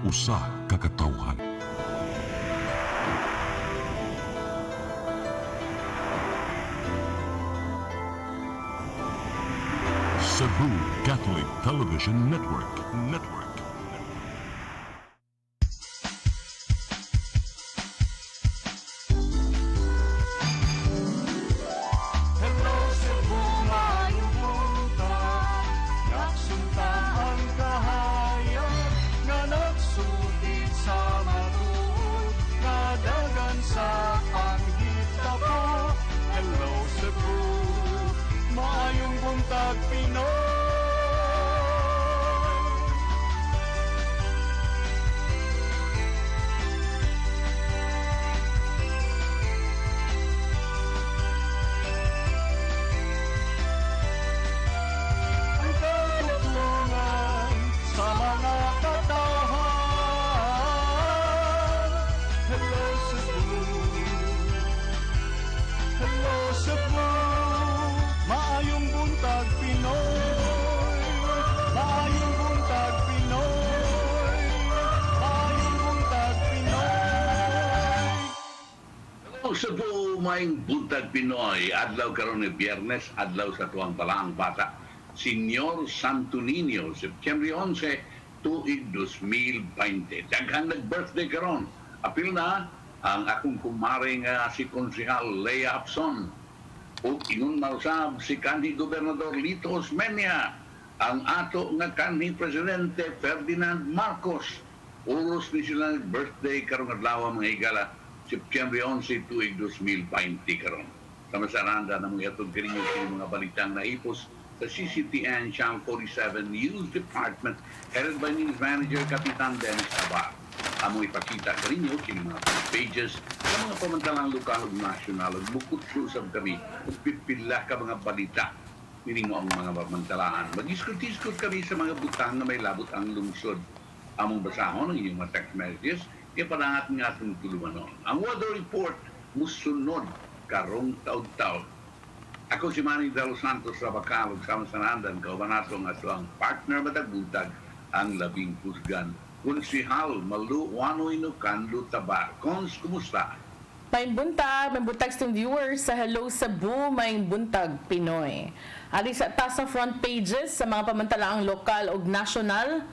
usa ka katawhan. Cebu Catholic Television Network. Hello Cebu, maayong buntag. Naksuntan ang kahayag nga nagsulit sa matuod, nadagan sa panghitabo. Hello Cebu, maayong buntag Pinoy. Ang katutulungan sa mga katawhan. Hello Cebu, hello Cebu, maayong buntag Pinoy, maayong buntag Pinoy, maayong buntag Pinoy. Hello Cebu, maayong buntag Pinoy. Adlaw karon ni Biyernes, adlaw sa tuwang talaang bata. Senyor Santo Niño, September 11, tuig 2020. Daghang nag-birthday karon. Apil na ang akong kumare nga si Konsehal Lea Apson. O ingon mausab si kanhi Gobernador Lito Osmeña, ang ato nga kanhi Presidente Ferdinand Marcos. Uros ni sila birthday karong adlaw mga higala, September 11, tuig 2020 karon. Kamasaranda na mga itong kaninyo sa mga balitang naipos sa CCTN Channel 47 News Department, headed by News Manager Kapitan Dennis Tabar. Amo ipakita ka rin yung mga pages sa mga pamantalang lokal o nasyonal at bukod susab kami at pipila ka mga balita. Meaning mo ang mga pamantalaan. Mag-iskot-iskot kami sa mga butang na may labot ang lungsod. Among basahon ang inyong mga text messages, kaya palangat nga itong tulumanon. Ang weather report musunod karong taud-taud. Ako si Manny De Los Santos Rabacal, sama sa nandan, kaubanatong at ang partner matagbutag ang labing pusgan. Konsehal Malu Wano Inukandu Tabar. Kons, kumusta? Maing buntag sa viewers sa Hello Cebu, maing buntag Pinoy. Ari sa taas sa front pages sa mga pamantalaang lokal ug nasyonal.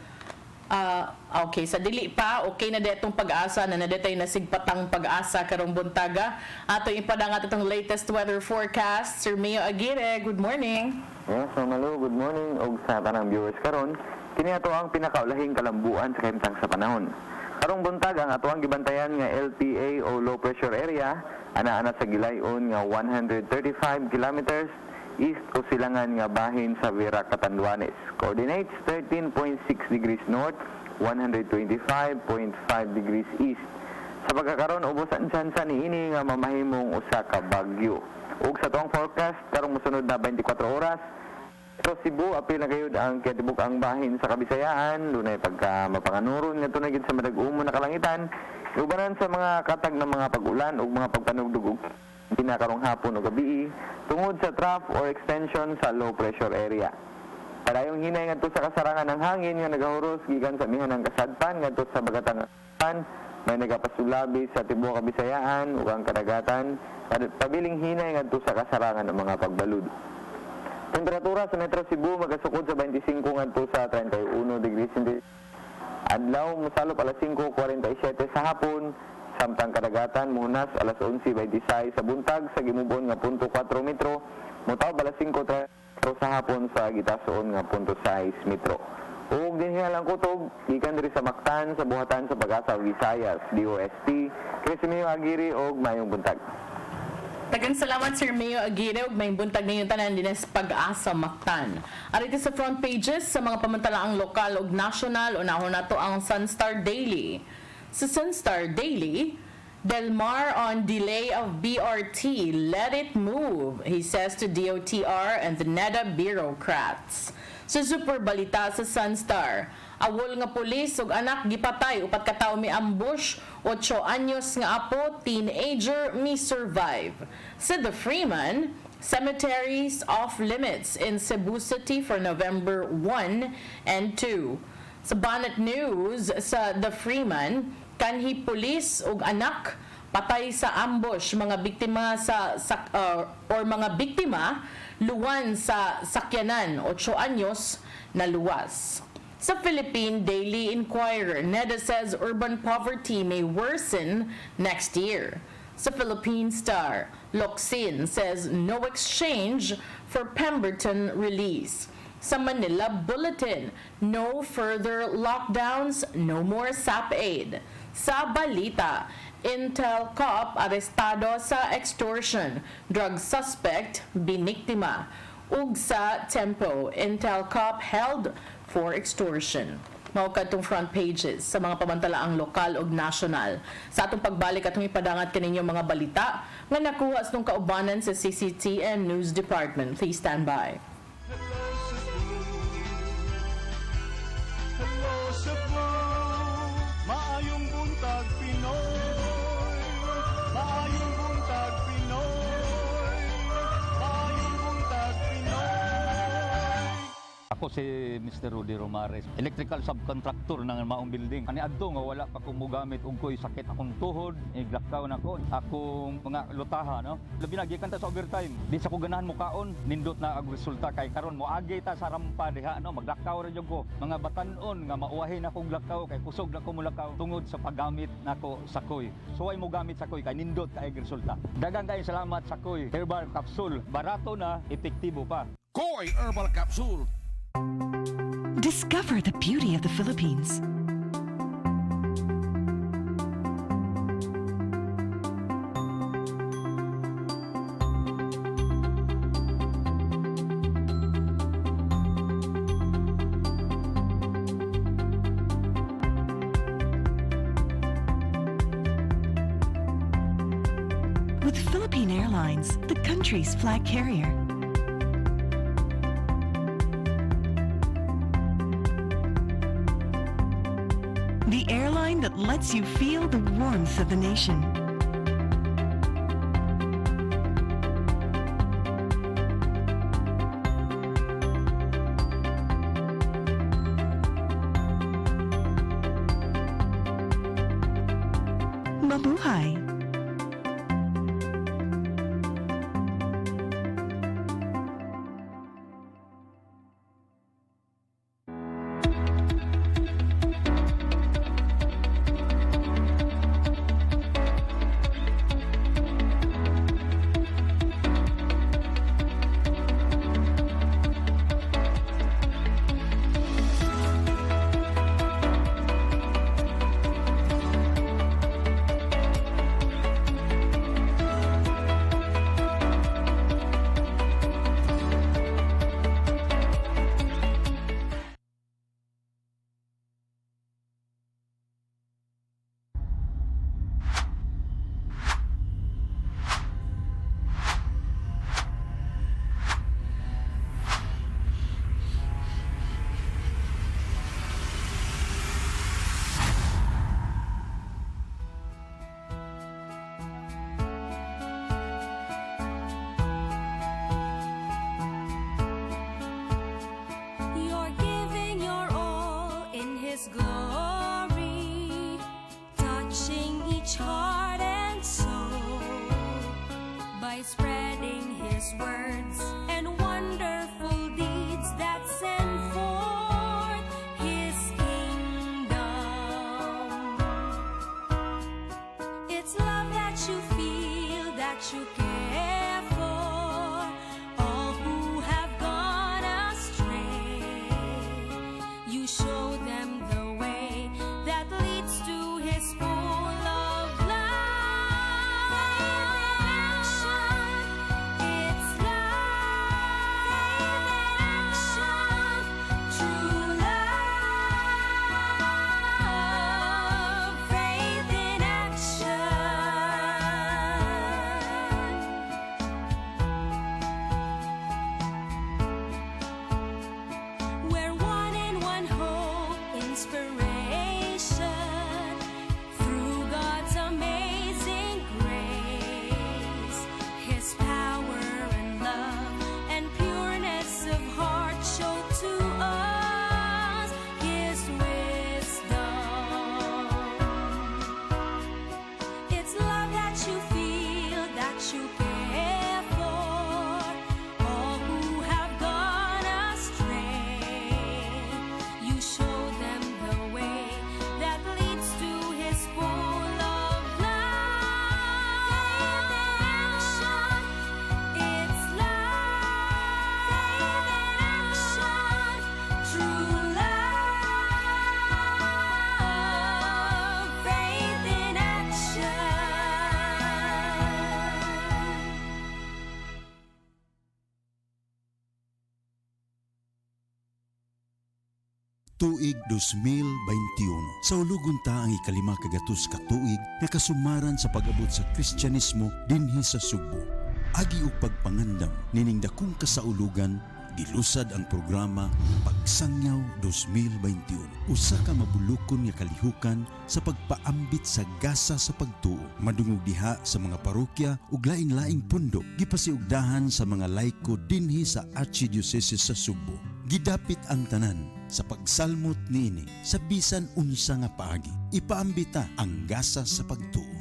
Okay, sa dili pa, okay na detong pag-asa na nadetay na sigpatang pag-asa karong buntaga. Ato ipadangat itong latest weather forecast. Sir Mayo Aguirre, good morning. Yes, Malu, good morning og sa tanang viewers karon. Kini ato ang pinakaulahing kalambuan sa kahimtang sa panahon. Karong buntag ang ato ang gibantayan nga LPA o low pressure area ana-ana sa gilayon nga 135 kilometers east o silangan nga bahin sa Vera, Catanduanes. Coordinates 13.6 degrees north, 125.5 degrees east. Sa pagkakaroon ubos ang tsansa niini nga mamahimong usa ka bagyo. Ug sa tuwang forecast karong mosunod na 24 oras, pero Cebu apil na gayud ang kitibuk ang bahin sa Kabisayaan, dunay pagka mapanganuron nga tunay gid sa madag-umo na kalangitan, ubanan sa mga katag ng mga pag-ulan ug mga pagpanugdug pinakarong hapon o gabi tungod sa trough or extension sa low pressure area. Padayong hinay ngadto sa kasarangan ng hangin nga nagahuros gikan sa mihan ng kasadpan ngadto sa bagatang may nagapasulabi sa tibuok Kabisayaan ug ang kadagatan pabiling hinay ngadto sa kasarangan ng mga pagbalud. Temperatura sa Metro Cebu magasukod sa 25 ngadto sa 31 degrees Celsius. Adlaw mosalop alas 5:47 sa hapon. Samtang kadagatan munas alas 11:26 sa buntag sa gimubon nga 0.4 metro, mutaw alas 5:30 sa hapon sa gitasoon nga 0.6 metro. Ug dinhi lang kutob gikan diri sa Mactan sa buhatan sa Pag-asa Visayas, DOST. Crisimio Aguirre og mayong buntag. Tagan salamat Sir Mayo Aguirre ug may buntag ninyo tanan dinhi sa Pag-asa Mactan. Arito sa front pages sa mga pamantalaang lokal ug nasyonal unahon nato ang Sunstar Daily. Sa Sunstar Daily, Del Mar on delay of BRT, let it move, he says to DOTR and the NEDA bureaucrats. Sa Super Balita sa Sunstar, awol nga pulis ug anak gipatay upat ka tawo mi ambush, 8 anyos nga apo teenager mi survive. Sa The Freeman, cemeteries off limits in Cebu City for November 1 and 2. Sa Bonnet News, sa The Freeman, kanhi pulis ug anak patay sa ambush mga biktima or mga biktima luwan sa sakyanan 8 anyos na luwas. Sa Philippine Daily Inquirer, NEDA says urban poverty may worsen next year. Sa Philippine Star, Locsin says no exchange for Pemberton release. Sa Manila Bulletin, no further lockdowns, no more SAP aid. Sa Balita, Intel Cop arestado sa extortion, drug suspect biniktima. Ug sa Tempo, Intel Cop held for extortion. Mao kadtong front pages sa mga pamantalaang lokal ug nasyonal. Sa atong pagbalik atong ipadangat kaninyo mga balita nga nakuha sa kaubanan sa CCTN News Department. Please stand by. Hello Cebu, maayong buntag Pinoy. Maayong buntag Pinoy. Maayong buntag Pinoy. Ako si Mr. Rudy Romares, electrical subcontractor ng maong building. Ani adto nga wala pa ko mogamit og ko'y sakit akong tuhod, iglakaw na ko, akong mga lutaha, no. Labi na gikan ta sa overtime. Di sa ko ganahan mo kaon, nindot na ang resulta kay karon moagi ta sa rampa diha, no, maglakaw ra jud ko. Mga batan-on nga mauwahin akong lakaw kay kusog na ko mulakaw tungod sa paggamit nako sa koy. So ay mo gamit sa koy kay nindot kay resulta. Daghang kay salamat sa koy herbal capsule. Barato na, epektibo pa. Koy Herbal Capsule. Discover the beauty of the Philippines. With Philippine Airlines, the country's flag carrier. The airline that lets you feel the warmth of the nation. Mabuhay! You're giving your all in His glory, touching each heart and soul by spreading His words and wonderful deeds that send forth His kingdom. It's love that you feel, that you care for all who have gone astray. You show them the way that leads to His full of love. It's love, true love, faith in action. tuig 2021. Sa ulugon ta ang ikalima kagatus ka tuig nga kasumaran sa pag-abot sa Kristyanismo dinhi sa Sugbo. Agi og pagpangandam nining dakong kasaulugan gilusad ang programa Pagsangyaw 2021. Usa ka mabulukon nga kalihukan sa pagpaambit sa gasa sa pagtuo. Madungog diha sa mga parokya ug laing-laing pundok. Gipasiugdahan sa mga laiko dinhi sa Archdiocese sa Sugbo. Gidapit ang tanan sa pagsalmot niini sa bisan unsa nga paagi. Ipaambita ang gasa sa pagtuo.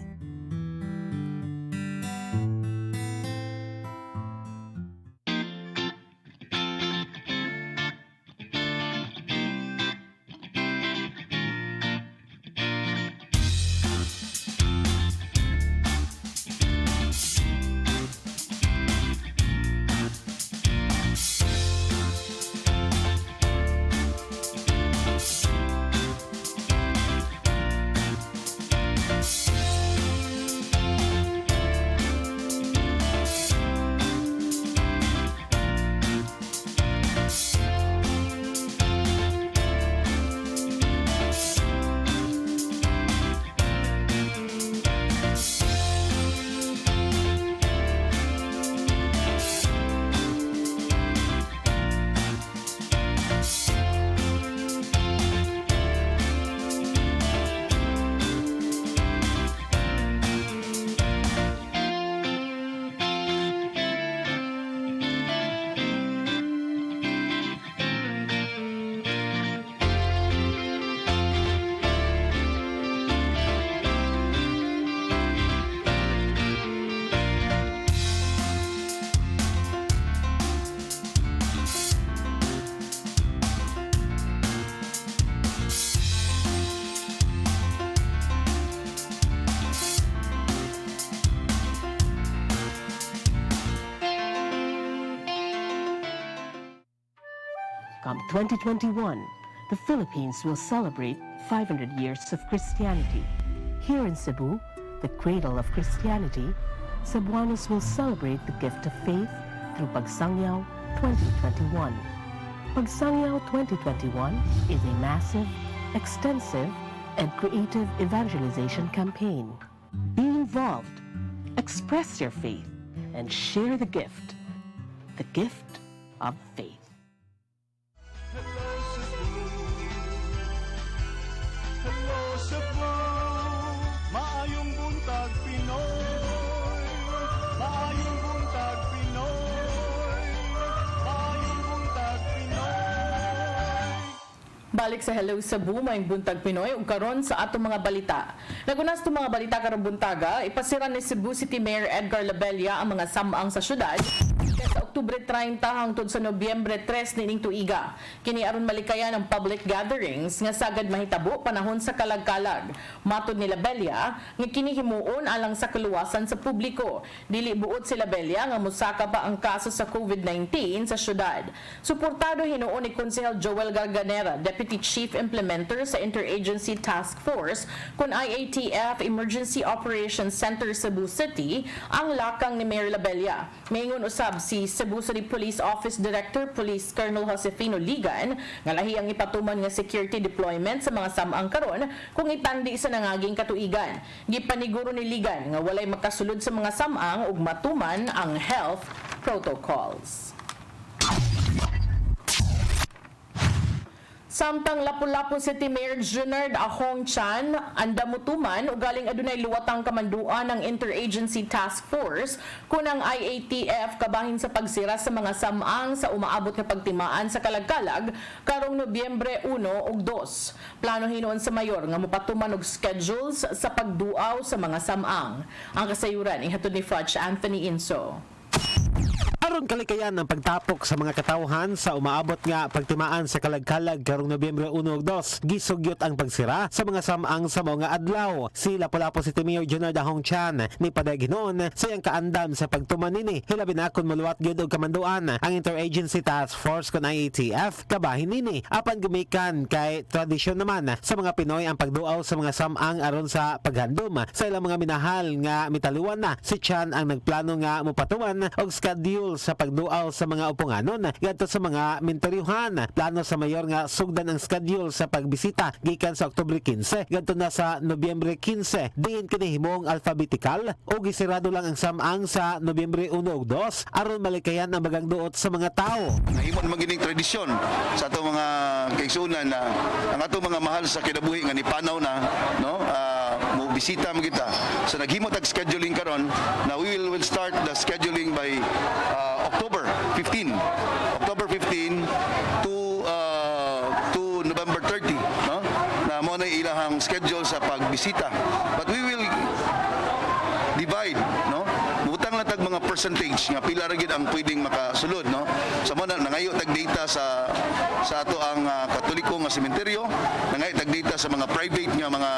Come 2021, the Philippines will celebrate 500 years of Christianity. Here in Cebu, the cradle of Christianity, Cebuanos will celebrate the gift of faith through Pagsangyaw 2021. Pagsangyaw 2021 is a massive, extensive, and creative evangelization campaign. Be involved, express your faith, and share the gift of faith. Hello Cebu, maayong buntag Pinoy, maayong buntag Pinoy, maayong buntag Pinoy. Balik sa Hello Cebu, may buntag Pinoy ug karon sa atong mga balita. Nagunas to mga balita karong buntaga, ipasiran ni Cebu City Mayor Edgar Labella ang mga samang sa syudad sa Oktubre 30 hangtod sa Nobyembre 3 nining tuiga. Kini aron malikayan ang public gatherings nga sagad mahitabo panahon sa kalag-kalag. Matod ni Labella nga kini himuon alang sa kaluwasan sa publiko. Dili buot si Labella nga mosaka pa ang kaso sa COVID-19 sa syudad. Suportado hinuon ni Konsehal Joel Garganera, Deputy Chief Implementer sa Interagency Task Force kun IATF Emergency Operations Center Cebu City ang lakang ni Mayor Labella. Maingon usab si Cebu City Police Office Director Police Colonel Josefino Ligan nga lahi ang ipatuman nga security deployment sa mga samang karon kung itandi sa nangaging katuigan. Gipaniguro ni Ligan nga walay makasulod sa mga samang ug matuman ang health protocols. Samtang Lapu-Lapu City Mayor Junard Ahong Chan anda mutuman ug galing adunay luwatang kamanduan ng Interagency Task Force kunang IATF kabahin sa pagsira sa mga samang sa umaabot nga pagtimaan sa kalagkalag karong Nobyembre 1 ug 2. Plano hinuon sa mayor nga mopatuman og schedules sa pagduaw sa mga samang. Ang kasayuran ihatod ni Fudge Anthony Inso. Aron kalikayan ang pagtapok sa mga katawhan sa umaabot nga pagtimaan sa kalagkalag karong Nobyembre 1 ug 2, gisugyot ang pagsira sa mga samang sa mga adlaw. Si Lapu-Lapu City Mayor Junard Ahong Chan ni paday ginoon sa iyang kaandam sa pagtuman nini. Hilabi na kon maluwat gyud og kamanduan ang Interagency Task Force kon IATF kabahin nini. Apan gumikan kay tradisyon naman sa mga Pinoy ang pagduaw sa mga samang aron sa paghandom sa ilang mga minahal nga mitaliwan na. Si Chan ang nagplano nga mopatuman og schedule schedule sa pagduaw sa mga upunganon ngadto sa mga minteryuhan. Plano sa mayor nga sugdan ang schedule sa pagbisita gikan sa Oktubre 15 ngadto na sa Nobyembre 15. Diin kini himong alphabetical o gisirado lang ang samang sa Nobyembre 1 ug 2 aron malikayan ang bagang duot sa mga tao. Nahimo naman gining tradisyon sa ato mga kaigsunan na ang ato mga mahal sa kinabuhi nga nipanaw na, no? Mo bisita mo kita. So naghimo tag scheduling karon na we will start the scheduling by October 15. October 15 to November 30, no? Na mo na ilahang schedule sa pagbisita. But we will divide, no? Butang lang tag mga percentage nga pila ra gid ang pwedeng makasulod, no? Sa mo na nangayo tag data sa ato ang Katoliko nga sementeryo, nangayo tag data sa mga private nga mga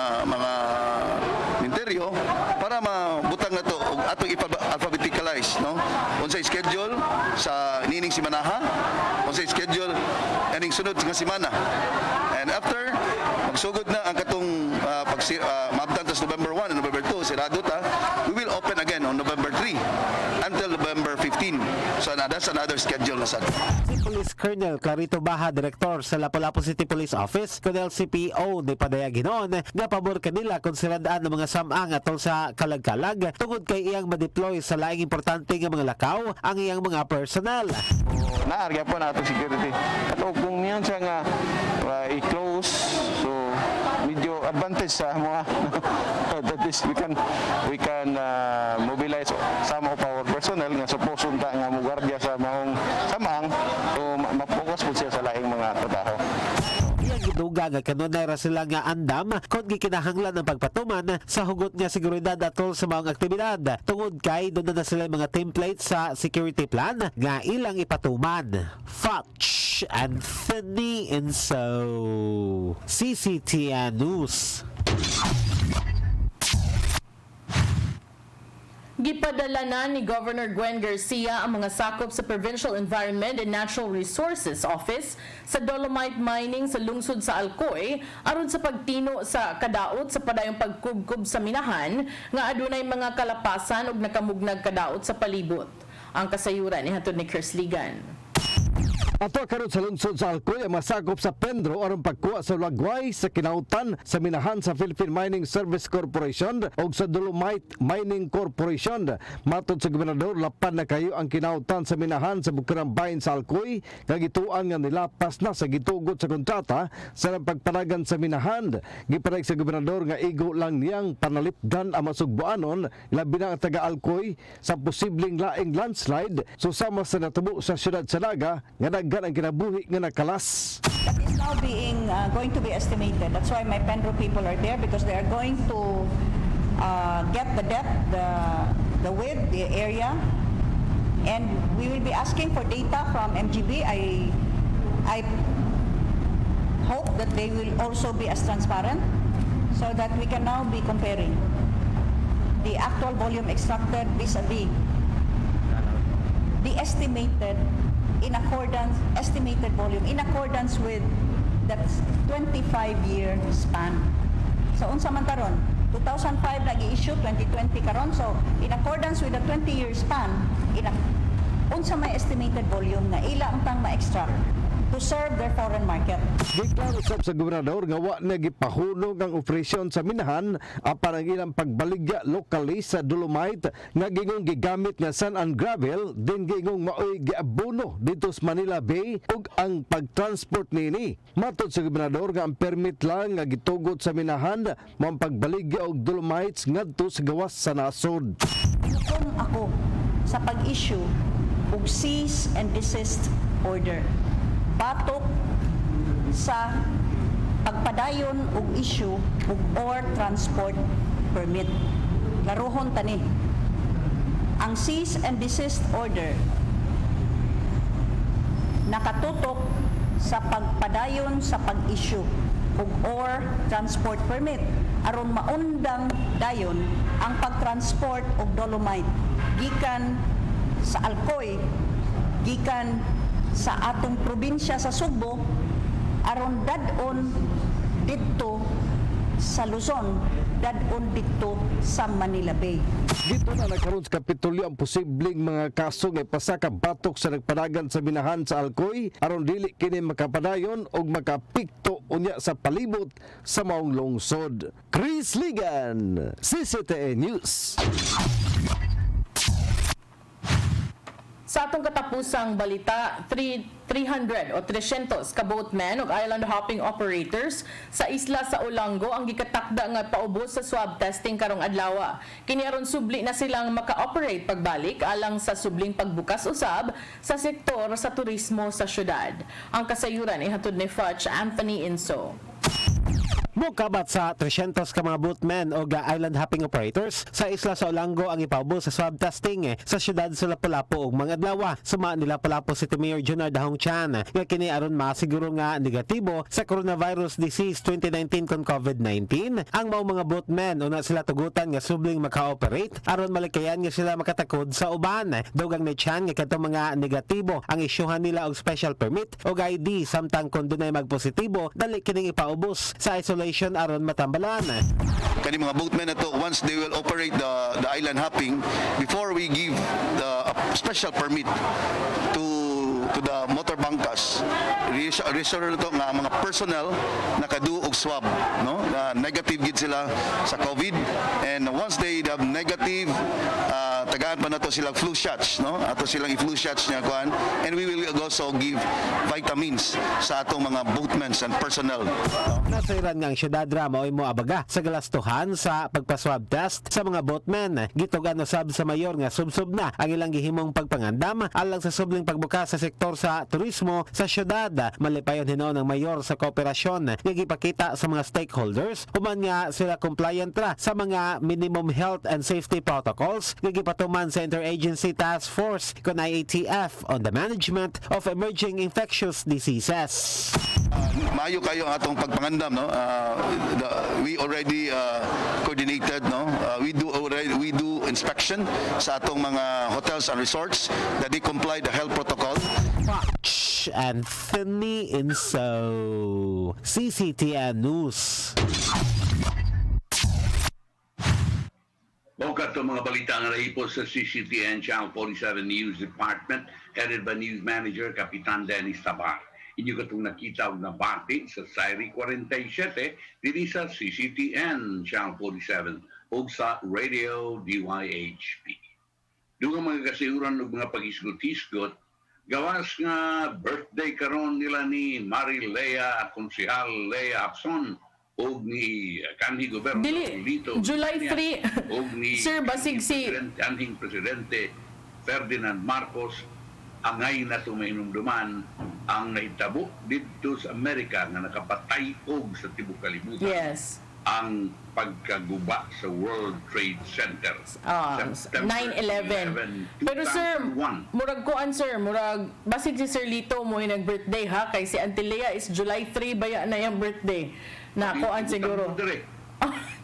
sementeryo para mabutang na to og ato alphabeticalize, no? Unsay schedule sa nining simanaha, unsay schedule aning sunod nga semana. And after magsugod na ang katong maabtan tas November 1 and November 2 sirado ta, we will open again on November 3 until November 15. So that's another schedule na sad. Si Police Colonel Clarito Baha, Director sa Lapu-Lapu City Police Office, Colonel CPO ni Padaya Ginoon, nga pabor kanila kung siradaan ng mga samang atol sa kalag-kalag tungod kay iyang ma-deploy sa laing importante nga mga lakaw ang iyang mga personnel. Naarga po na itong security. At kung niyan siya nga i-close, so medyo advantage sa mga that is we can mobilize some of our personnel nga suppose unta nga mugardya sa mahong samang so ma-focus po siya sa laing mga trabaho. Iyang giduga nga kanunay ra sila nga andam kung gikinahanglan ang pagpatuman sa hugot nga seguridad atol sa maong aktibidad. Tungod kay doon na sila mga templates sa security plan nga ilang ipatuman. Foch Anthony Inso, CCTN News. Gipadala na ni Governor Gwen Garcia ang mga sakop sa Provincial Environment and Natural Resources Office sa dolomite mining sa lungsod sa Alcoy aron sa pagtino sa kadaot sa padayong pagkubkob sa minahan nga adunay mga kalapasan ug nakamugnag kadaot sa palibot. Ang kasayuran ni hatod ni Kersligan. Ato karon sa lungsod sa Alcoy ang masakop sa Pendro aron pagkuha sa lagway sa kinautan sa minahan sa Philippine Mining Service Corporation o sa Dolomite Mining Corporation. Matod sa gobernador, lapan na kayo ang kinautan sa minahan sa Bukirang Bahin sa Alcoy nga gituan nga nilapas na sa gitugot sa kontrata sa pagpanagan sa minahan. Giparay sa gobernador nga igo lang niyang panalipdan ang masugbuanon labi na ang taga Alcoy sa posibleng laing landslide susama sa natubo sa siyudad sa Naga nga naggan ang kinabuhi nga nakalas. That is now going to be estimated. That's why my Pendro people are there because they are going to get the depth, the width, the area, and we will be asking for data from MGB. I hope that they will also be as transparent so that we can now be comparing the actual volume extracted vis-a-vis the estimated volume in accordance with that 25-year span. So unsa man karon? 2005 nag-i-issue, 2020 karon. So in accordance with the 20-year span, unsa may estimated volume na ila ang tang ma-extract to serve their foreign market. Giklaro sab sa gobernador nga wa na gipahunog ang operasyon sa minahan apan ang ilang pagbaligya locally sa dolomite nga gingong gigamit nga sand and gravel din gingong maoy giabono dito sa Manila Bay ug ang pagtransport nini. Matod sa gobernador nga ang permit lang nga gitugot sa minahan mao ang pagbaligya og dolomites ngadto sa gawas sa nasod. Kung ako sa pag-issue og cease and desist order batok sa pagpadayon og issue og or transport permit. Laruhon tani. Ang cease and desist order nakatutok sa pagpadayon sa pag-issue og or transport permit aron maundang dayon ang pagtransport og dolomite gikan sa Alcoy, gikan sa atong probinsya sa Sugbo aron dadon didto sa Luzon dadon dito sa Manila Bay. Dito na nagkaroon sa Kapitolyo ang posibleng mga kaso nga pasaka batok sa nagpanagan sa minahan sa Alcoy aron dili kini makapadayon og makapikto unya sa palibot sa maong lungsod. Chris Ligan, CCTN News. Sa atong katapusang balita, 300 o 300 ka boatmen ug island hopping operators sa isla sa Olango ang gikatakda nga paubos sa swab testing karong adlaw. Kini aron subli na silang maka-operate pagbalik alang sa subling pagbukas usab sa sektor sa turismo sa syudad. Ang kasayuran ihatod ni Fudge Anthony Inso. Mukabat sa 300 ka mga boatmen o island hopping operators sa isla sa Olango ang ipaubos sa swab testing sa syudad sa Lapu-Lapu ug mga adlaw. Suma ni Lapu-Lapu City Mayor Junard Dahong Chan nga kini aron masiguro nga negatibo sa coronavirus disease 2019 kon COVID-19 ang mao mga boatmen una sila tugutan nga subling maka-operate aron malikayan nga sila makatakod sa uban. Dugang ni Chan nga kadtong mga negatibo ang isyuhan nila og special permit o ID samtang kun dunay magpositibo dali kining ipaubos sa isolation aron matambalan. Kani mga boatmen na to, once they will operate the island hopping, before we give the special permit to the motor bangkas, reassure na to nga ang mga personnel nakadu og swab, no, na negative gid sila sa COVID, and once they have negative, tagaan pa na to silang flu shots, no, ato silang i-flu shots niya kuan, and we will also give vitamins sa atong mga boatmen and personnel, no? Nasairan nga ang syudad mao'y mo abaga sa galastuhan sa pagpaswab test sa mga boatmen. Gitugan usab sa mayor nga subsub na ang ilang gihimong pagpangandam alang sa subling pagbukas sa sektor sa turismo sa syudad. Malipayon hinuon ng mayor sa kooperasyon nga gipakita sa mga stakeholders human nga sila compliant ra sa mga minimum health and safety protocols nga gipatuman sa Interagency Task Force kon IATF on the management of emerging infectious diseases. Maayo kayo ang atong pagpangandam, no. We already coordinated, no. We do inspection sa atong mga hotels and resorts that they comply the health protocol. Fudge Anthony Inso, CCTN News. O kato mga balita nga naipos sa CCTN Channel 47 News Department, headed by News Manager Kapitan Dennis Tabar. Inyo katong nakita og nabati sa Sairi 47 diri sa CCTN Channel 47 o sa Radio DYHP. Dugang mga kasayuran og mga pagisgot-hisgot, gawas nga birthday karon nila ni Marilea, Konsehal Lea Abson, og ni kanhi Gobernador Lito July 3 og ni Sir basig si kanhing Presidente Ferdinand Marcos angay na tumahinumduman ang nahitabo dito sa Amerika nga nakapatay og sa tibuok kalibutan. Yes. Ang pagkaguba sa World Trade Center. 9/11. Pero sir, murag kuan sir, murag basig si Sir Lito mo yung nag-birthday ha kay si Auntie Lea is July 3 baya na yung birthday. Na kuan siguro.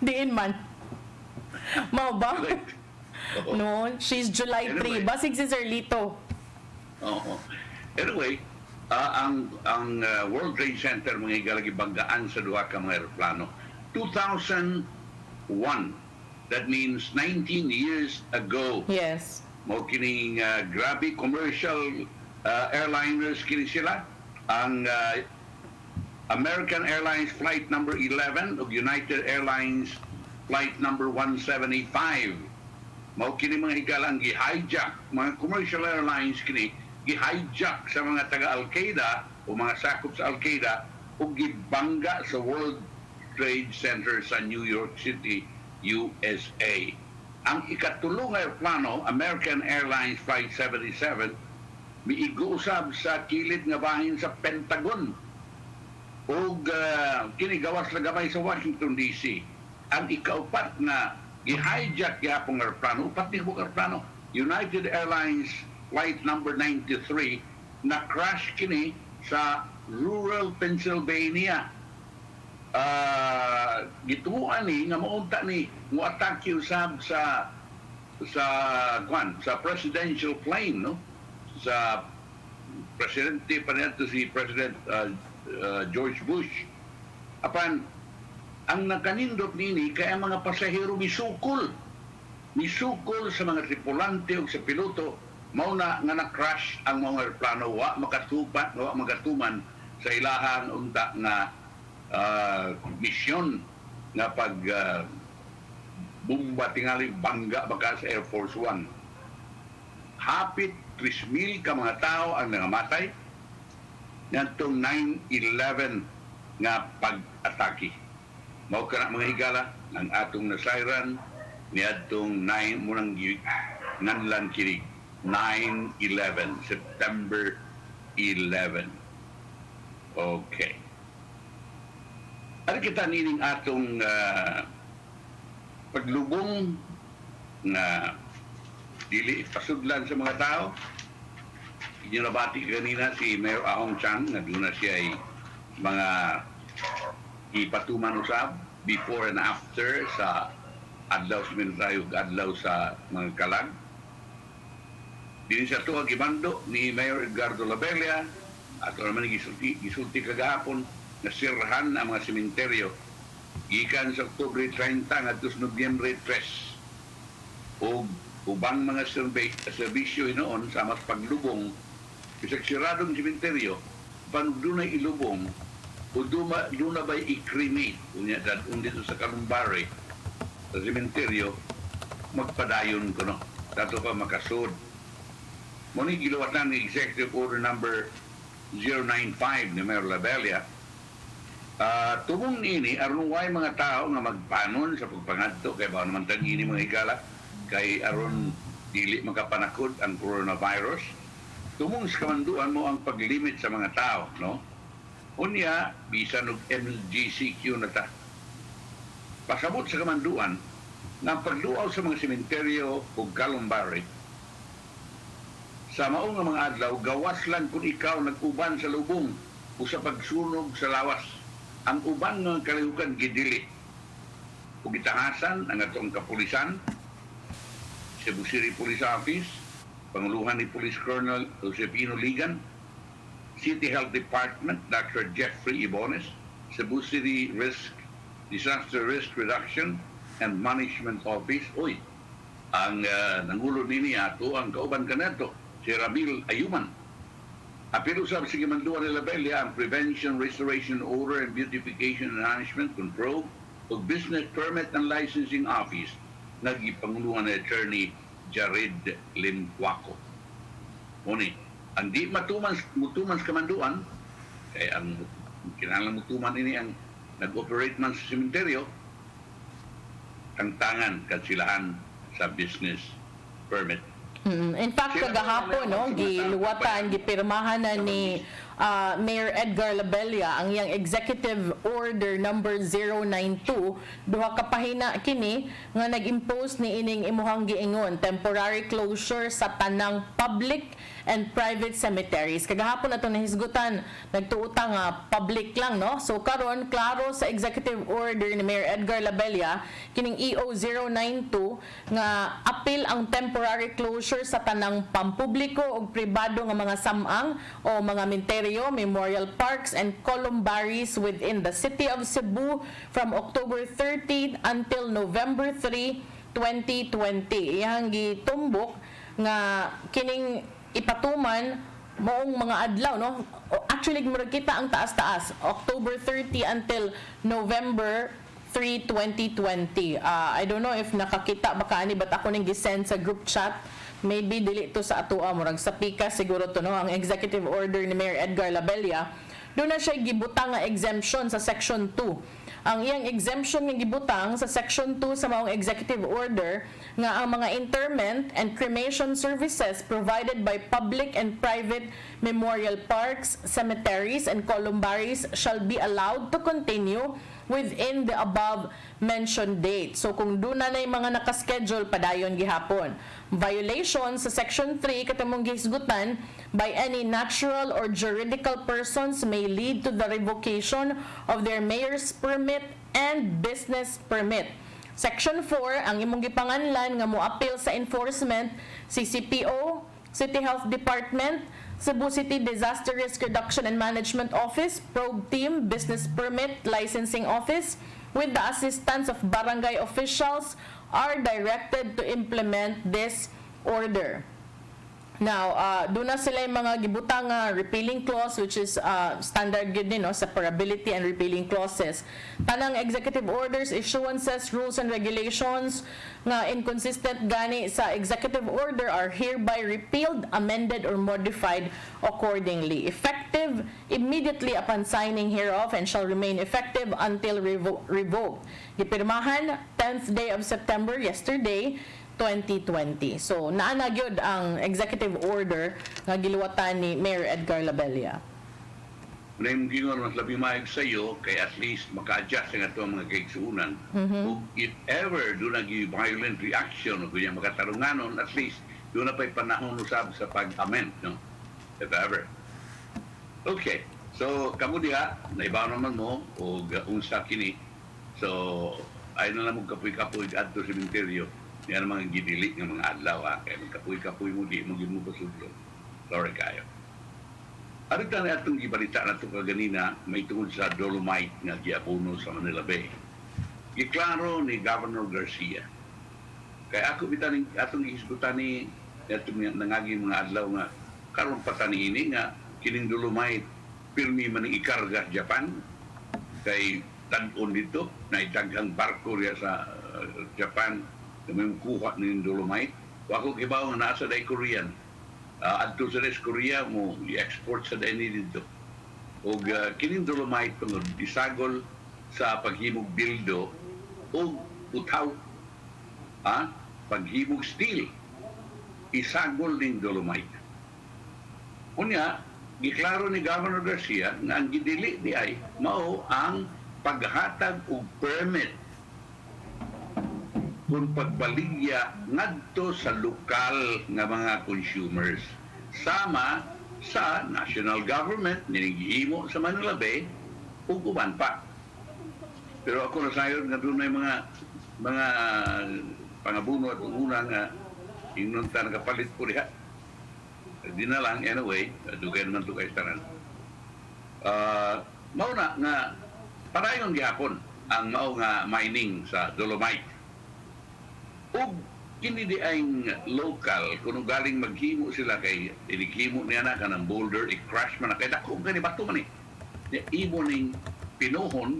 Diin man. Mao ba? No, she's July 3. Basig si Sir Lito. Anyway, ang World Trade Center mga igalagi banggaan sa duha ka mga eroplano. 2001. That means 19 years ago. Yes. Mo kining grabe commercial airliners kini sila. Ang American Airlines Flight Number 11 ug United Airlines Flight Number 1785. Mao kini mga higalang gi-hijack, mga commercial airlines kini gi-hijack sa mga taga-Al-Qaeda o mga sakop sa Al-Qaeda ug gibangga sa World Trade Center sa New York City, USA. Ang ikatulong aeroplano, American Airlines Flight 77, miiguusab sa kilid nga bahin sa Pentagon ug kini gawas na gamay sa Washington DC. Ang ikaupat na gi-hijack yapong aeroplano, upat ni aeroplano, United Airlines Flight Number 93, na crash kini sa rural Pennsylvania. Gituan ni nga maunta ni mo atake usab sa presidential plane, no, sa presidente pa niya si President George Bush. Apan ang nakanindot nini kaya mga pasahero misukol sa mga tripulante o sa piloto mao na nga na-crash ang mga aeroplano wa magatuman sa ilahan unta nga misyon nga pag bomba tingali bangga baka sa Air Force One. Hapit 3,000 ka mga tao ang nangamatay ngadtong 9/11 nga pag-atake. Mao kana mga higala ng atong nasayran niadtong 9 munang nganlan kini 9/11 September 11. Okay. Ari kita nining atong paglubong na dili pasudlan sa mga tao. Inyo nabati kanina si Mayor Ahong Chan na doon na siya ay mga ipatuman usab before and after sa adlaw sa Mintayo, adlaw sa mga kalag. Dini sa tuwag ibando ni Mayor Edgardo Labella at naman gisulti kagahapon na sirhan ang mga sementeryo gikan sa Oktubre 30 ngadto sa Nobyembre 3 o ubang mga serbisyo noon sa mas paglubong bisag siradong sementeryo panog dunay ilubong o duna ba'y i-cremate unya dadun dito sa Kalumbari sa sementeryo magpadayon ko no dato pa makasud mo ni gilawatan ni Executive Order number 095 ni Mayor Labella. Tubong nini aron way mga tao nga magpanon sa pagpangadto kay ba naman tang ini mga higala kay aron dili makapanakod ang coronavirus. Tumong sa kamanduan mo ang paglimit sa mga tao, no? Unya bisan og MLGCQ na ta. Pasabot sa kamanduan nga pagluaw sa mga sementeryo ug Kalumbari sa maong nga mga adlaw gawas lang kung ikaw nag-uban sa lubong o sa pagsunog sa lawas. Ang uban ng kalihukan gidili o gitangasan ang atong kapulisan, Cebu City Police Office, Panguluhan ni Police Colonel Josepino Ligan, City Health Department, Dr. Jeffrey Ibones, Cebu City Disaster Risk Reduction and Management Office. Uy, ang nangulo nini ato, ang kauban kaneto, si Ramil Ayuman. Apelo sa sige manduan ni Labella ang Prevention, Restoration, Order, and Beautification Enhancement Control o Business Permit and Licensing Office nagipanguluhan ni Attorney Jared Limquaco. Muni, ang di mutuman sa kamanduan, kaya ang kinahanglan mutuman ini ang nag-operate man sa sementeryo, ang tangan kansilahan sa business permit. In fact, kagahapon, no, giluwatan, gipirmahan na ni Mayor Edgar Labella ang iyang Executive Order number 092, duha ka pahina kini nga nag-impose ni ining imuhang giingon temporary closure sa tanang public and private cemeteries. Kagahapon ato nahisgutan, nagtuuta nga public lang, no? So karon klaro sa Executive Order ni Mayor Edgar Labella kining EO 092 nga apil ang temporary closure sa tanang pampubliko o pribado nga mga samang o mga menteryo, memorial parks and columbaries within the city of Cebu from October 30 until November 3, 2020. Iyang gitumbok nga kining ipatuman moong mga adlaw, no? Actually murag kita ang taas-taas October 30 until November 3, 2020. I don't know if nakakita baka ani but ako ning gisend sa group chat, maybe dili to sa atoa murag sa pika siguro to, no? Ang executive order ni Mayor Edgar Labella, doon na siya gibutang nga exemption sa section 2. Ang iyang exemption nga gibutang sa section 2 sa maong executive order nga ang mga interment and cremation services provided by public and private memorial parks, cemeteries, and columbaries shall be allowed to continue within the above mentioned date. So kung doon na yung mga nakaschedule, padayon gihapon. Violation sa Section 3, katamong gihisgutan, by any natural or juridical persons may lead to the revocation of their mayor's permit and business permit. Section 4, ang imong gipanganlan nga moapil sa enforcement, CCPO, City Health Department, Cebu City Disaster Risk Reduction and Management Office, Probe Team, Business Permit, Licensing Office, with the assistance of barangay officials, are directed to implement this order. Now, doon na sila yung mga gibutang repealing clause, which is standard good din, no, separability and repealing clauses. Tanang executive orders, issuances, rules and regulations nga inconsistent gani sa executive order are hereby repealed, amended, or modified accordingly. Effective immediately upon signing hereof and shall remain effective until revoked. Gipirmahan 10th day of September, yesterday, 2020. So, naanagyod ang executive order nga giluwatan ni Mayor Edgar Labella. Na yung gingon, mas labi maayag sa iyo, kay at least maka-adjust ang ito mga kaigsuunan. If ever doon nag-violent reaction o kanya makatarunganon, at least doon na pa'y panahon usab sa pag-amend, no? If ever. Okay. So, kamo diha, naibaw naman mo, o unsa kini. So, ay na lang kapoy-kapoy adto sa cementerio. Yan ang mga gidili ng mga adlaw, kaya magkapoy-kapoy mo di, mo pasudlo. Sorry kayo. Arit na atong gibalita na ito kaganina, may tungod sa Dolomite nga giabono sa Manila Bay. Giklaro ni Governor Garcia. Kaya ako bitaning atong gihisgutan ni atong nangaging mga adlaw nga karon pataniini nga kining Dolomite pirmi man ikarga Japan kay tan-on dito na itaghang barko riya sa Japan na may kuha ng Dolomite. Wako kibaw nga nasa day Korean. Adto sa des Korea mo i-export sa day dito. O kining Dolomite tungod isagol sa paghimog bildo o putaw. Paghimog steel. Isagol ng Dolomite. Unya, giklaro ni Governor Garcia na ang gidili di ay mao ang paghatag og permit kung pagbaligya ngadto sa lokal nga mga consumers sama sa national government ninigihimo sa Manila Bay ug uban pa. Pero ako nasayon nga doon ay mga pangabuno at una nga inunta nakapalit po diha. Di na lang anyway, dugay naman ito kay tanan. Mao na nga padayon gihapon ang mao nga mining sa Dolomite. O kini di ay local, kung galing maghimo sila kay inighimo niya na ka ng boulder, i-crash man na, kaya dako gani bato man eh. Ibo ning pinuhon,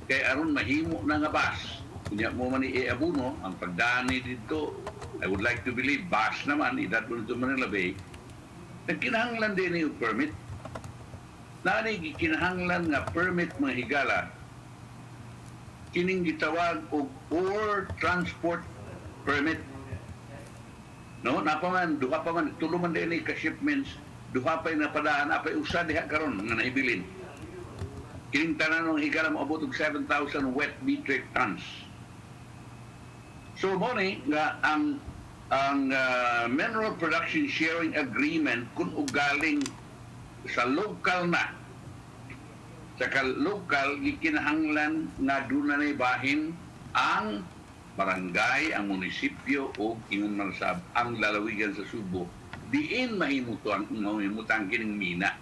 kay aron mahimo na nga bus. Kunya mo man i-abuno, ang pagdani dito, I would like to believe, bus naman, idatun ito Manila Bay, nagkinahanglan din yung permit. Nani gikinahanglan nga permit mga higala, kining gitawag og or transport permit. No, napaman, duha pa man, tulo man din ka shipments, duha pa'y napadaan, apay usa diha karon nga naibilin. Kining tanan ng higala mo abot og 7,000 wet metric tons. So mo ni nga ang Mineral Production Sharing Agreement kung ugaling sa local na, sa local, gikinahanglan nga doon na bahin ang barangay, ang munisipyo o ingon marsab ang lalawigan sa Subo diin mahimutang kining mina.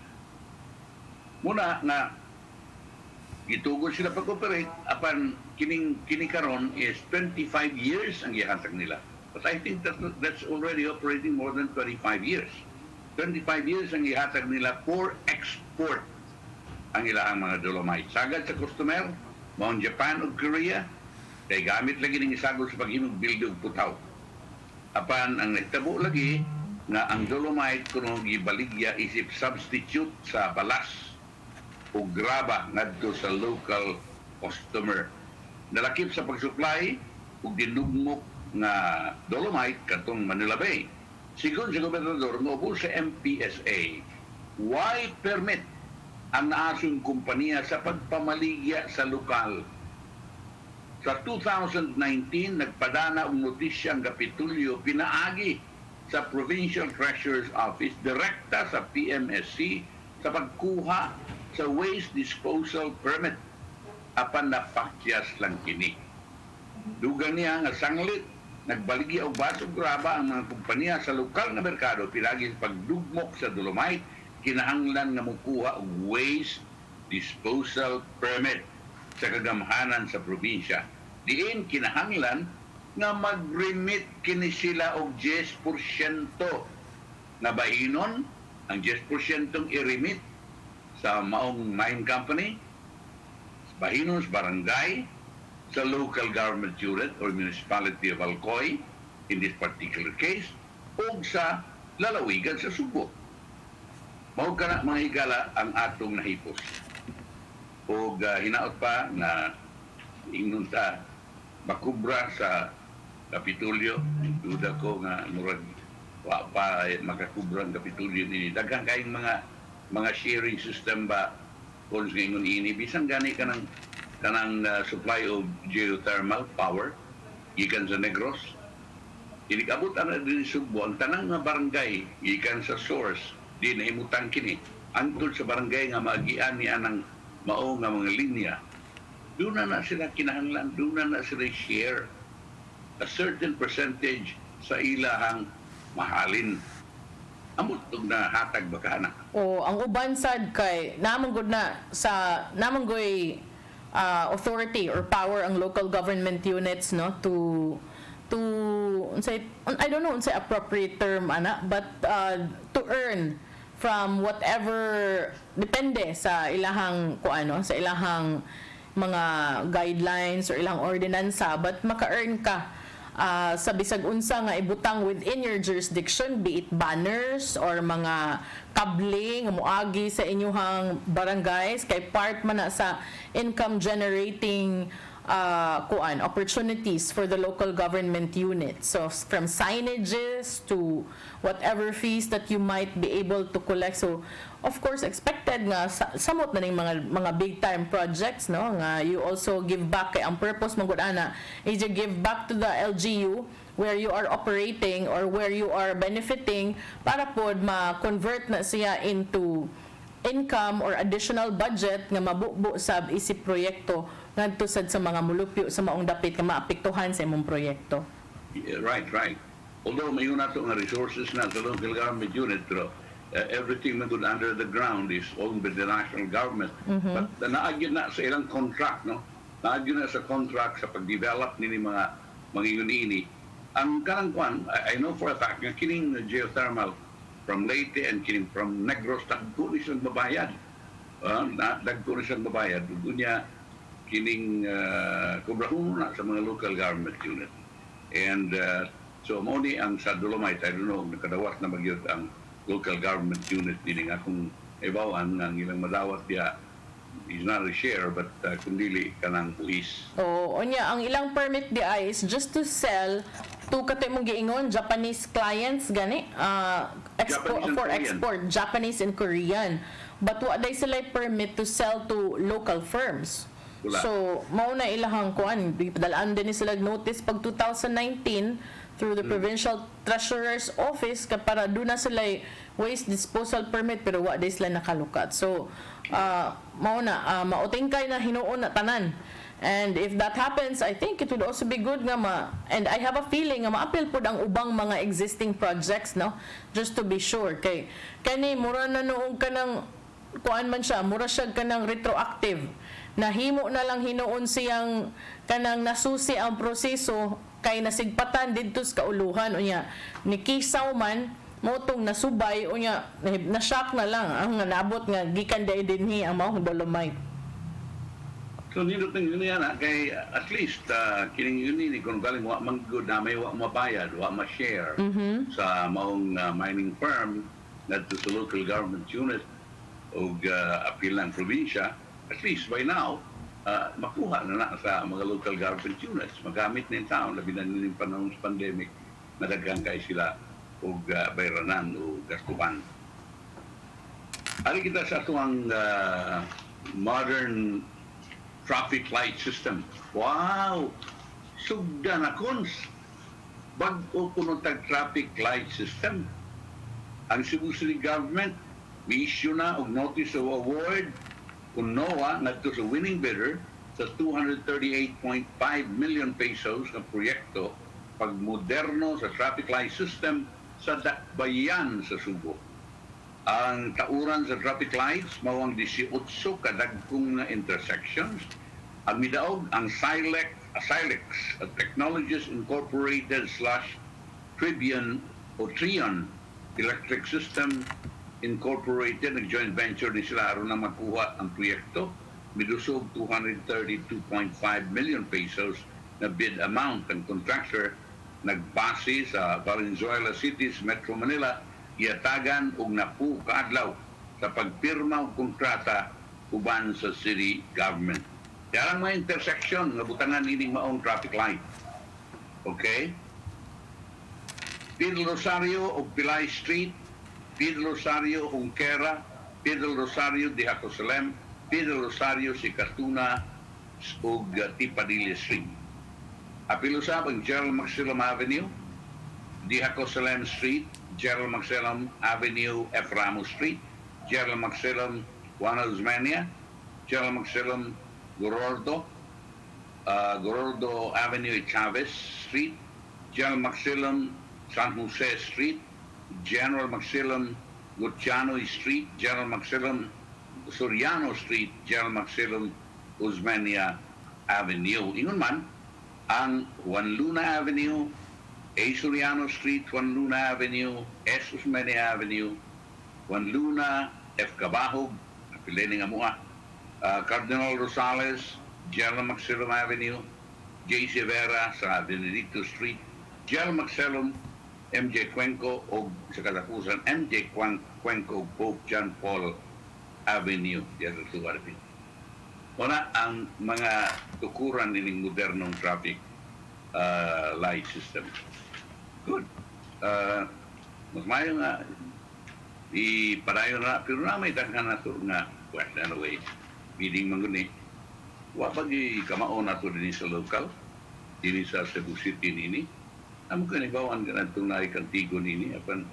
Muna nga gitugod sila pag-operate apan kini karon is 25 years ang gihatag nila. But I think that's already operating more than 25 years. 25 years ang gihatag nila for export ang ilang mga Dolomite. Sagad sa customer, mao Japan o Korea, kay gamit lagi ng isagol sa paghimog bildo og putaw. Apan ang nagtabo lagi nga ang Dolomite kuno gibaligya isip substitute sa balas o graba ngadto sa local customer. Nalakip sa pagsupply ug dinugmok nga Dolomite katong Manila Bay. Sigon sa gobernador nga ubos sa MPSA, why permit ang naasong kumpanya sa pagpamaligya sa lokal? Sa 2019, nagpadana ang notisya ang Kapitulyo pinaagi sa Provincial Treasurer's Office direkta sa PMSC sa pagkuha sa Waste Disposal Permit apan napakyas lang kini. Dugang niya nga sanglit, nagbaligya og baso graba ang mga kumpanya sa lokal na merkado pinagi sa pagdugmok sa Dolomite, kinahanglan nga mukuha og Waste Disposal Permit. sa kagamhanan sa probinsya. Diin kinahanglan nga mag-remit kini sila og 10% na bahinon, ang 10% i-remit sa maong mine company, bahinon sa barangay, sa local government unit or municipality of Alcoy, in this particular case, o sa lalawigan sa Subo. Mao kana mga higala ang atong nahipos. O hinaot pa na ingnon ta makubra sa Kapitulyo, duda ko nga murag wa pa makakubra ang Kapitulyo ini. Daghang kayong mga sharing system ba kung sa ingon ini bisan gani kanang supply of geothermal power gikan sa Negros. Inikabot ang din Subo ang tanang nga barangay gikan sa source di nahimutang kini antod sa barangay nga maagian ni anang mao nga mga linya. Doon na sila kinahanglan, doon na sila share a certain percentage sa ilahang mahalin. Amutog na hatag baka na. O ang uban sad kay namanggod na sa namanggoy authority or power ang local government units no to unsay I don't know unsay appropriate term ana but to earn from whatever depende sa ilahang kuano sa ilahang mga guidelines or ilang ordinansa but maka-earn ka sa bisag unsa nga ibutang within your jurisdiction, be it banners or mga kabling nga moagi sa inyuhang barangays kay part man na sa income generating opportunities for the local government unit. So from signages to whatever fees that you might be able to collect. So of course expected nga samot na ning mga big time projects no nga you also give back kay ang purpose man gud ana is you give back to the LGU where you are operating or where you are benefiting para pod ma-convert na siya into income or additional budget nga mabubo sa isip proyekto ngadto sad sa mga mulupyo sa maong dapit nga maapektuhan sa imong proyekto. Yeah, right. Although may na to nga resources na sa local government unit pero everything na good under the ground is owned by the national government. But naagyo na sa ilang contract no. Naagyo na sa contract sa pag-develop nini mga yunini. Ang karangkuan, I know for a fact nga kining geothermal from Leyte and kining from Negros dagko ni siyang babayad. Dagko ni siyang babayad. Dunya kining kubrahon na sa mga local government unit. And so mo ni ang sa Dolomite, I don't know, nakadawat na magyud ang local government unit nini nga kung ibawan ang ilang madawat dia is not a share but kundili kanang police. Onya ang ilang permit di ay is just to sell to katay mong giingon Japanese clients gani export Japanese and Korean but wa day sila permit to sell to local firms. Wala. So mao na ilahang kuan dalaan din sila notice pag 2019 through the provincial treasurer's office para doon na sila waste disposal permit pero wa day sila nakalukat. So mao na mautingkay na hinuon na tanan. And if that happens, I think it would also be good nga and I have a feeling nga ma-appeal pod ang ubang mga existing projects no just to be sure kay kani mura na noong kanang kuan man siya mura siya kanang retroactive nahimo na lang hinuon siyang kanang nasusi ang proseso kay nasigpatan didto sa kauluhan unya ni kisaw man motong nasubay unya na shock na lang ang nabot nga gikan day dinhi ang maong Dolomite. So nindot ng yun yan kay at least kining yun ni kung galing wa manggod na may wa mabayad wa ma-share sa maong mining firm ngadto sa local government unit o appeal ng probinsya. At least by now, makuha na sa mga local government units. Magamit na yung taon, labi na yung panahon sa pandemic, nadagang kay sila o bayranan o gastuhan. Ali kita sa itong modern traffic light system. Wow! Sugda na kons! Bag-o punong traffic light system. Ang Cebu City government, may issue na og notice of award kung NOAA ngadto sa winning bidder sa 238.5 million pesos na proyekto pagmoderno sa traffic light system sa Dakbayan sa Subo. Ang tauran sa traffic lights mao ang 18 kadagkong na intersections Ang midaog ang Silex Technologies Incorporated / Tribune o Trion Electric System Incorporated, nag-joint venture din sila aron na makuha ang proyekto. Midusog 232.5 million pesos na bid amount. Ang contractor nagbase sa Valenzuela City's Metro Manila, iatagan og napu kaadlaw sa pagpirma og kontrata uban sa city government. Kaya lang mga intersection nga butangan ining maong traffic light. Okay? Pedro Rosario o Pilay Street, Pedro Rosario Ungkera, Pedro Rosario de Hacosalem, Pedro Rosario si Cartuna ug Tipadilla Street. Apil usab ang Gerald Maxillam Avenue, de Hacosalem Street, Gerald Maxillam Avenue, F. Ramos Street, Gerald Maxillam Juan Osmeña, Gerald Maxillam Gorordo, Gorordo Avenue Chavez Street, General Maxillam San Jose Street, General Maxillam Luciano Street, General Maxillam Soriano Street, General Maxillam Osmeña Avenue. Ingon man, ang Juan Luna Avenue, A. Soriano Street, Juan Luna Avenue, S. Osmeña Avenue, Juan Luna, F. Cabahog, apilin nga mua, Cardinal Rosales, General Maxillam Avenue, J. Severa sa Benedicto Street, General Maxillam, MJ Cuenco o sa katapusan MJ Cuenco Pope John Paul Avenue. Yan ang suwarapin. Una, ang mga tukuran ng modernong traffic light system. Good. Mas mayo nga, ipadayo na, pero na may daghan na ito nga, well, anyway, bidding manguni. Wapag ikamaon na ito din sa local, din sa Cebu City nini, amo ka nibawan ka na itong naikantigo nini, apan,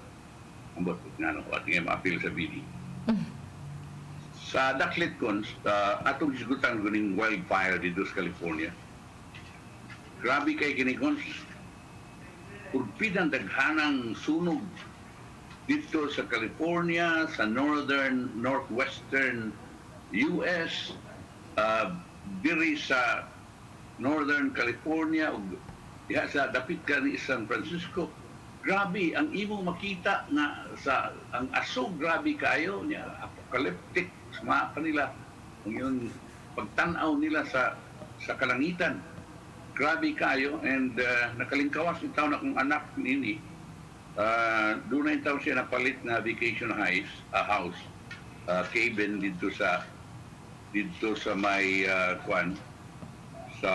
ambot nga no, at nga maapil sa bidding. Sa Daklit Cons, atong isgutan ko ng wildfire dito sa California. Grabe kay kinikons, urpidan daghanang sunog dito sa California, sa northwestern US, diri sa Northern California, diha sa dapit ka ni San Francisco. Grabe ang imong makita na sa ang asog, grabe kayo niya, apocalyptic suma pa nila ang yung pagtanaw nila sa kalangitan. Grabe kayo, and nakalingkawas yung taon akong anak nini. Doon na yung taon siya napalit na vacation house, cabin dito sa may sa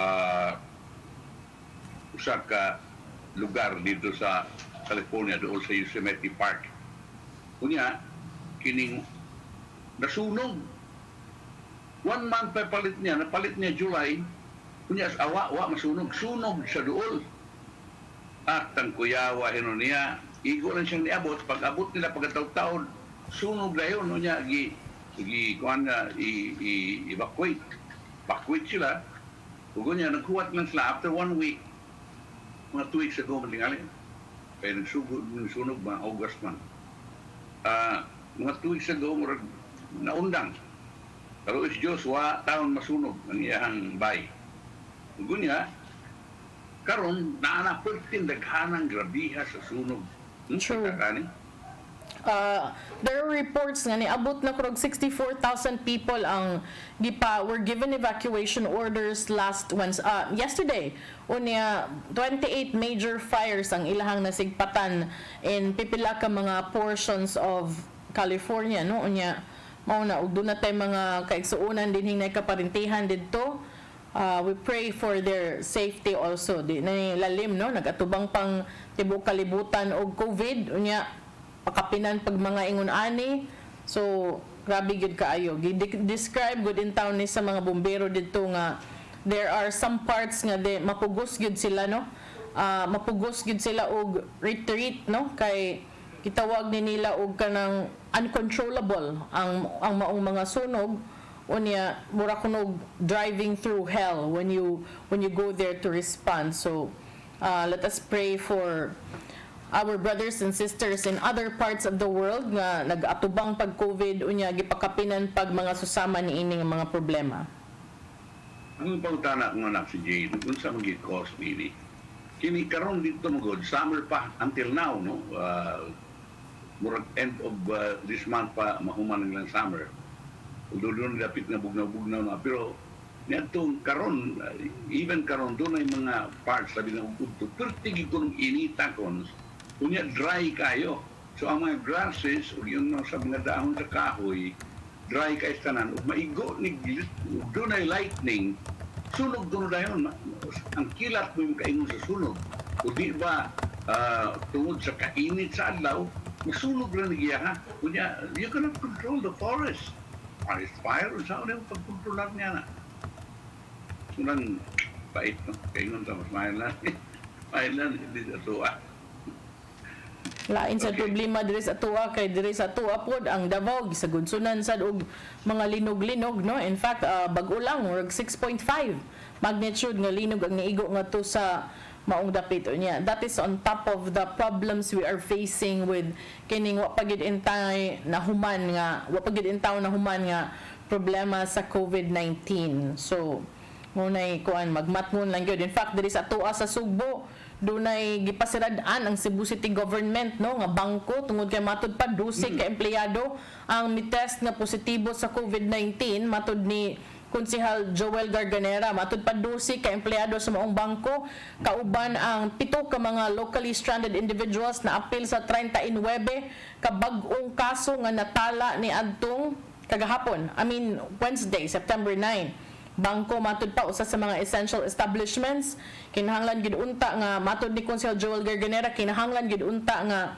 usa ka lugar dito sa California, doon sa Yosemite Park. Kunya, kining nasunog. 1 month pa palit niya, napalit niya July. Kunya, awa masunog. Sunog sa dool. At ang kuyawa, niya, igo lang siyang niabot. Pag abot nila pagkataw-taon, sunog na yun. Niya, evacuate. Evacuate sila. Ugo niya, nagkuhat lang sila after 1 week. Mga 2 weeks ago, malingalin. Kaya nagsunog ba, August man. Mga 2 weeks ago, naundang. Pero is Diyos, taon masunog ang iyang bay. Ugo niya, karon naanapertin daghanang grabiha sa sunog. True. There are reports nga niabot na krog 64,000 people ang were given evacuation orders yesterday. Unya 28 major fires ang ilahang nasigpatan in pipila ka mga portions of California, no? Unya mao na ug dunay tay mga kaigsuonan dinhing nakaparintihan didto. We pray for their safety also. Di na lalim, no? Nagatubang pang tibuok kalibutan og COVID unya pakapinan pag mga ingon-ani. So, grabe gud kaayo. Describe good in town ni sa mga bombero dito nga there are some parts nga mapugos gud sila, no? Mapugos gud sila og retreat, no? Kay gitawag ni nila og kanang uncontrollable ang maong mga sunog. Unya mura kunog driving through hell when you go there to respond. So, let us pray for our brothers and sisters in other parts of the world nga nag-atubang pag COVID unya gipakapinan pag mga susama niining mga problema. Ang pangutana ko anak si Jane, kung sa mga cost nini, kini karon dito magod, summer pa until now, no? Murag end of this month pa mahuman lang summer. Although doon dapit na bugnaw-bugnaw na, pero niyatong karon, even karon doon ay mga parts sabi ng upunto, pero tigil ko nung inita kon, kunya dry kayo. So ang mga grasses, o yung sa mga dahon sa kahoy, dry kayo sa tanan, ug maigo, doon ay lightning, sunog doon na yun. Ang kilat mo yung kaingon sa sunog. O di ba, tungod sa kainit sa adlaw, masunog na niya ha. Kunya, you cannot control the forest. Forest fire, saan na yung pagkontrolar niya na? Unang pait, no? Kaingon sa mas mahilan. Mahilan, hindi sa tuwa. Lain sa problema diri sa tuwa kay diri sa tuwa pod ang Davao gisagudsunan sad og mga linog-linog, no. In fact, bag-o lang murag 6.5 magnitude nga linog ang niigo ngadto sa maong dapit niya. That is on top of the problems we are facing with kining wa pagid intay na human nga problema sa COVID-19. So ngunay kuan magmatngon lang gyud. In fact, diri sa tuwa sa Sugbo dunay gipasiradaan ang Cebu City government, no, nga bangko tungod kay matud pa 12 ka empleyado ang mitest nga positibo sa COVID-19 matud ni Konsehal Joel Garganera. Matud pa 12 ka empleyado sa maong bangko, kauban ang 7 ka mga locally stranded individuals na apil sa 39 ka bag-ong kaso nga natala ni adtong kagahapon. Wednesday, September 9. Bangko matud pa usa sa mga essential establishments, kinahanglan gid unta nga matud ni Konsehal Joel Garganera, kinahanglan gid unta nga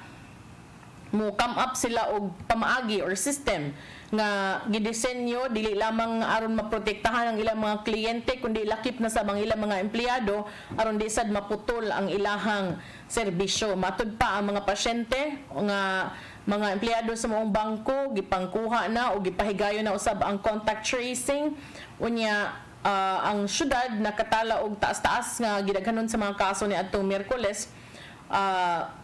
mo come up sila og pamaagi or system nga gidisenyo dili lamang aron maprotektahan ang ilang mga kliyente kundi lakip na sa ilang mga empleyado aron di sad maputol ang ilahang serbisyo. Matud pa ang mga pasyente nga mga empleyado sa maong bangko gipangkuha na o gipahigayon na usab ang contact tracing. Unya ang syudad nakatala og taas-taas nga gidaghanon sa mga kaso ni adtong Miyerkules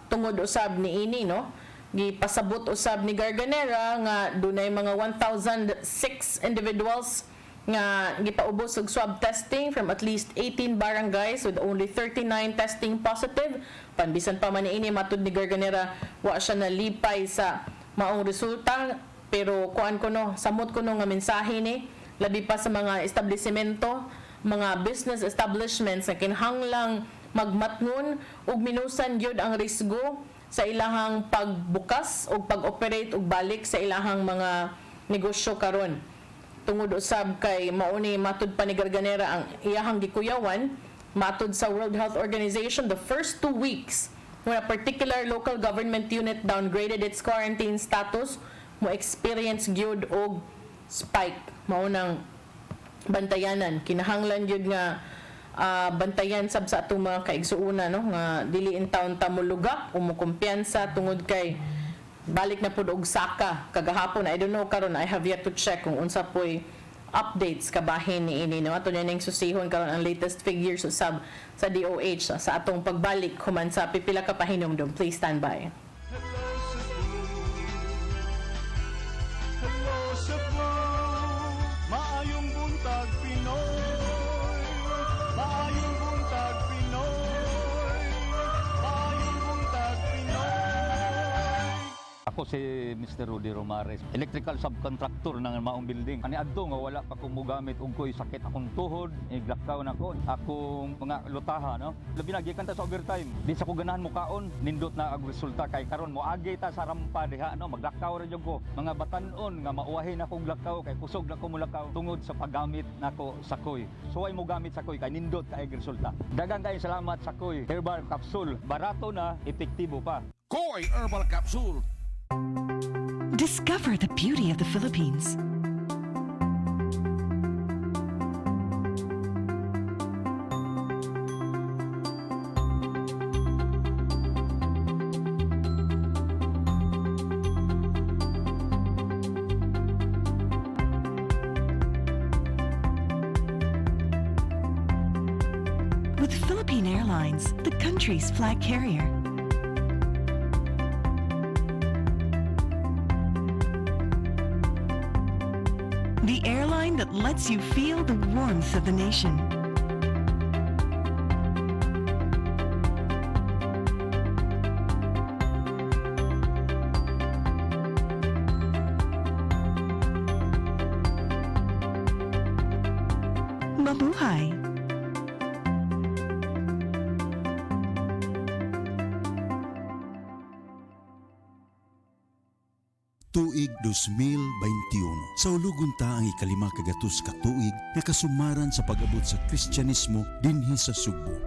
tungod usab ni ini, no. Gipasabot usab ni Garganera nga dunay mga 1,006 individuals nga gipaubos og swab testing from at least 18 barangays with only 39 testing positive. Panbisan pa man ini matud ni Garganera wa siya nalipay sa maong resulta, pero kuan ko no, samot ko no nga mensahe ni labi pa sa mga establishmento, mga business establishments na kinahanglang magmatngon ug minusan gyud ang risgo sa ilahang pagbukas o pag-operate og balik sa ilahang mga negosyo karon. Tungod usab kay mauni matud pa ni Garganera ang iyahang gikuyawan, matud sa World Health Organization, the first 2 weeks when a particular local government unit downgraded its quarantine status, mo experience gyud og spike. Maunang bantayanan, kinahanglan gyud nga bantayan sab sa atong mga kaigsuuna, no, nga dili in taon ta mulugak o mukumpiyansa tungod kay balik na pud og saka kagahapon. I don't know karon, I have yet to check kung unsa poy updates kabahin ni ini, no. Ato ning susihon karon ang latest figures usab sa DOH sa atong pagbalik human sa pipila ka pahinomdom. Please stand by. Maayong buntag Pinoy, maayong buntag Pinoy, maayong buntag Pinoy. Ako si Mr. Rudy Romares, electrical subcontractor ng maong building. Ani adto nga wala pa kong mugamit ug ko'y sakit akong tuhod, iglakaw na ko. Akong mga lutaha, no. Labi na gikan ta sa overtime. Di sa ko ganahan mo kaon, nindot na ang resulta kay karon mo agi ta sa rampa diha, no. Maglakaw ra jud ko. Mga batan-on nga mauwahin akong lakaw kay kusog na ko mulakaw tungod sa paggamit nako sa koy. So ay mo gamit sa koy kay nindot kay resulta. Daghang kay salamat sa koy herbal capsule. Barato na, epektibo pa. Koy Herbal Capsule. Discover the beauty of the Philippines. With Philippine Airlines, the country's flag carrier. The airline that lets you feel the warmth of the nation. Mabuhay! Tuig 2021. Sa ulugon ta ang ikalima kagatus ka tuig nga kasumaran sa pag-abot sa Kristyanismo dinhi sa Sugbo.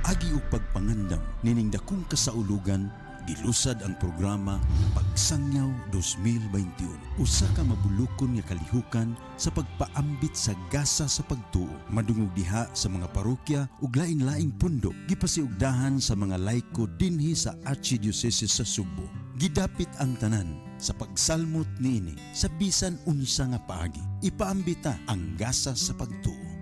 Agi og pagpangandam nining dakong kasaulugan gilusad ang programa Pagsangyaw 2021. Usa ka mabulukon nga kalihukan sa pagpaambit sa gasa sa pagtuo. Madungog diha sa mga parokya ug lain-laing pundok gipasiugdahan sa mga laiko dinhi sa Archdiocese sa Sugbo. Gidapit ang tanan sa pagsalmot niini sa bisan unsa nga paagi. Ipaambita ang gasa sa pagtuo.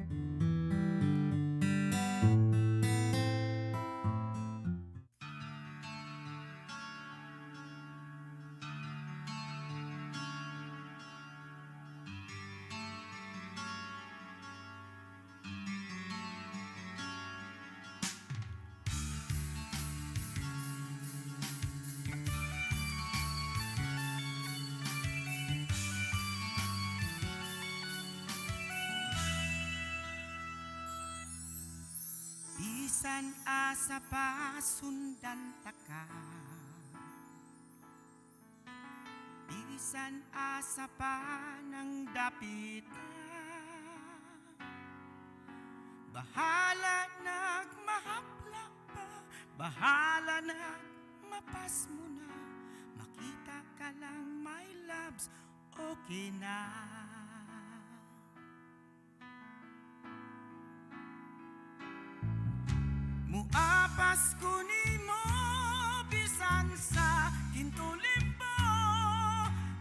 Bisan asa pa sundan taka, bisan asa pa nang dapit bahala nagmahapla pa, bahala nagmapas mo na, makita ka lang my loves, okay na. Muapas ko nimo bisan sa kintulimbo,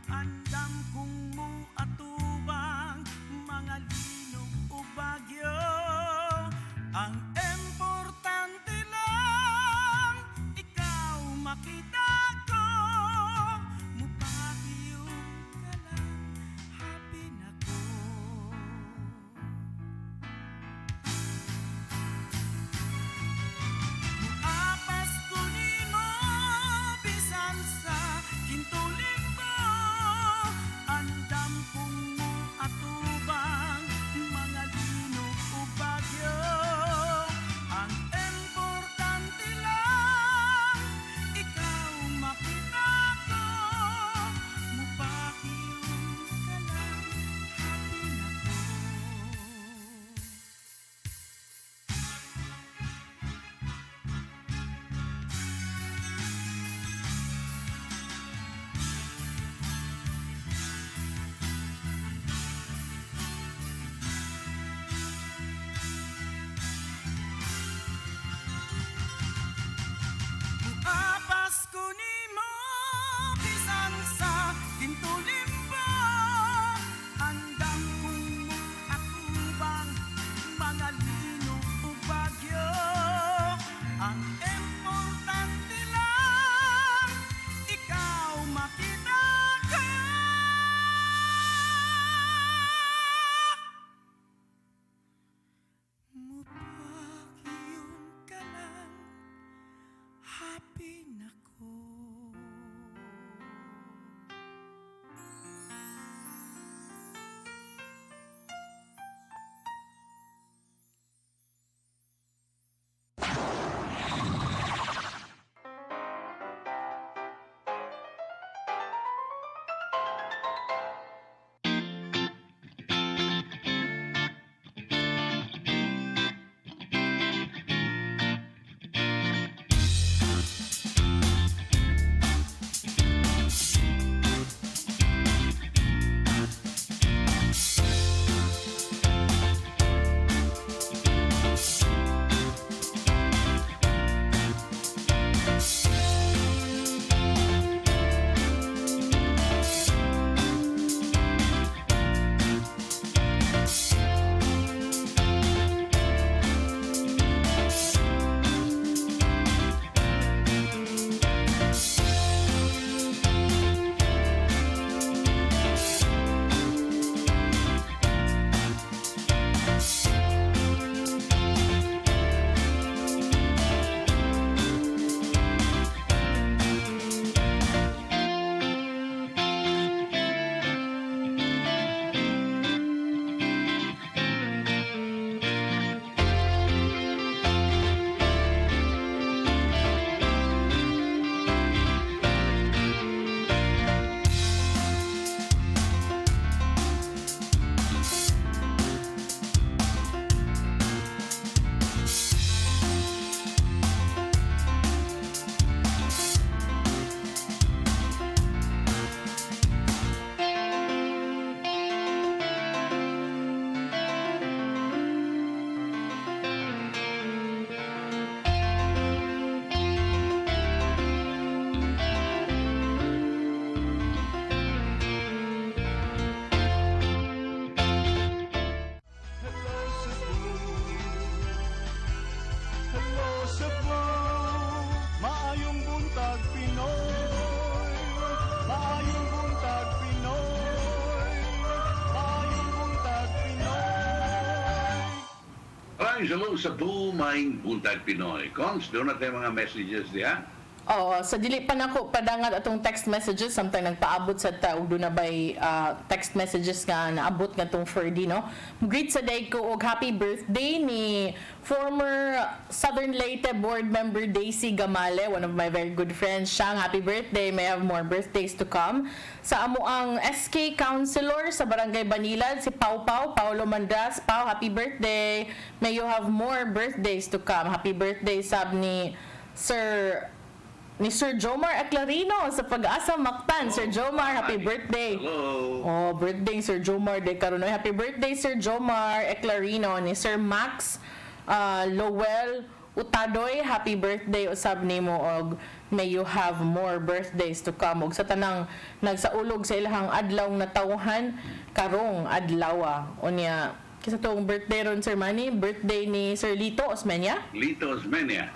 andam kung muatubang mga linog o bagyo. Ang importante lang ikaw makita ko, mupagyo ka lang, happy na ko. Apas ko nimo bisan sa Cebu, maayong buntag Pinoy, maayong buntag Pinoy, maayong buntag Pinoy. Maraming salamat sa Bumayng Buntag Pinoy. Cons, doon na tayo mga messages diya. Oo, sa dili pa nako padangat atong text messages samtang nagpaabot sa taog do na bay text messages nga naabot nga tong Ferdy, no. Greet sa day ko og happy birthday ni former Southern Leyte board member Daisy Gamale, one of my very good friends. Siya, happy birthday, may have more birthdays to come. Sa amo ang SK Councilor sa Barangay Banilad, si Paulo Mandras. Pau, happy birthday, may you have more birthdays to come. Happy birthday sab ni Sir Jomar Eclarino sa Pag-asa Mactan. Sir Jomar, happy birthday. Hello. Oh, birthday Sir Jomar de karon. Happy birthday Sir Jomar Eclarino. Ni Sir Max Lowell Utadoy, happy birthday usab nimo og may you have more birthdays to come. Og sa tanang nagsaulog sa ilahang adlaw na tawhan karong adlaw. Unya kisa tong birthday ron Sir Manny, birthday ni Sir Lito Osmeña. Lito Osmeña.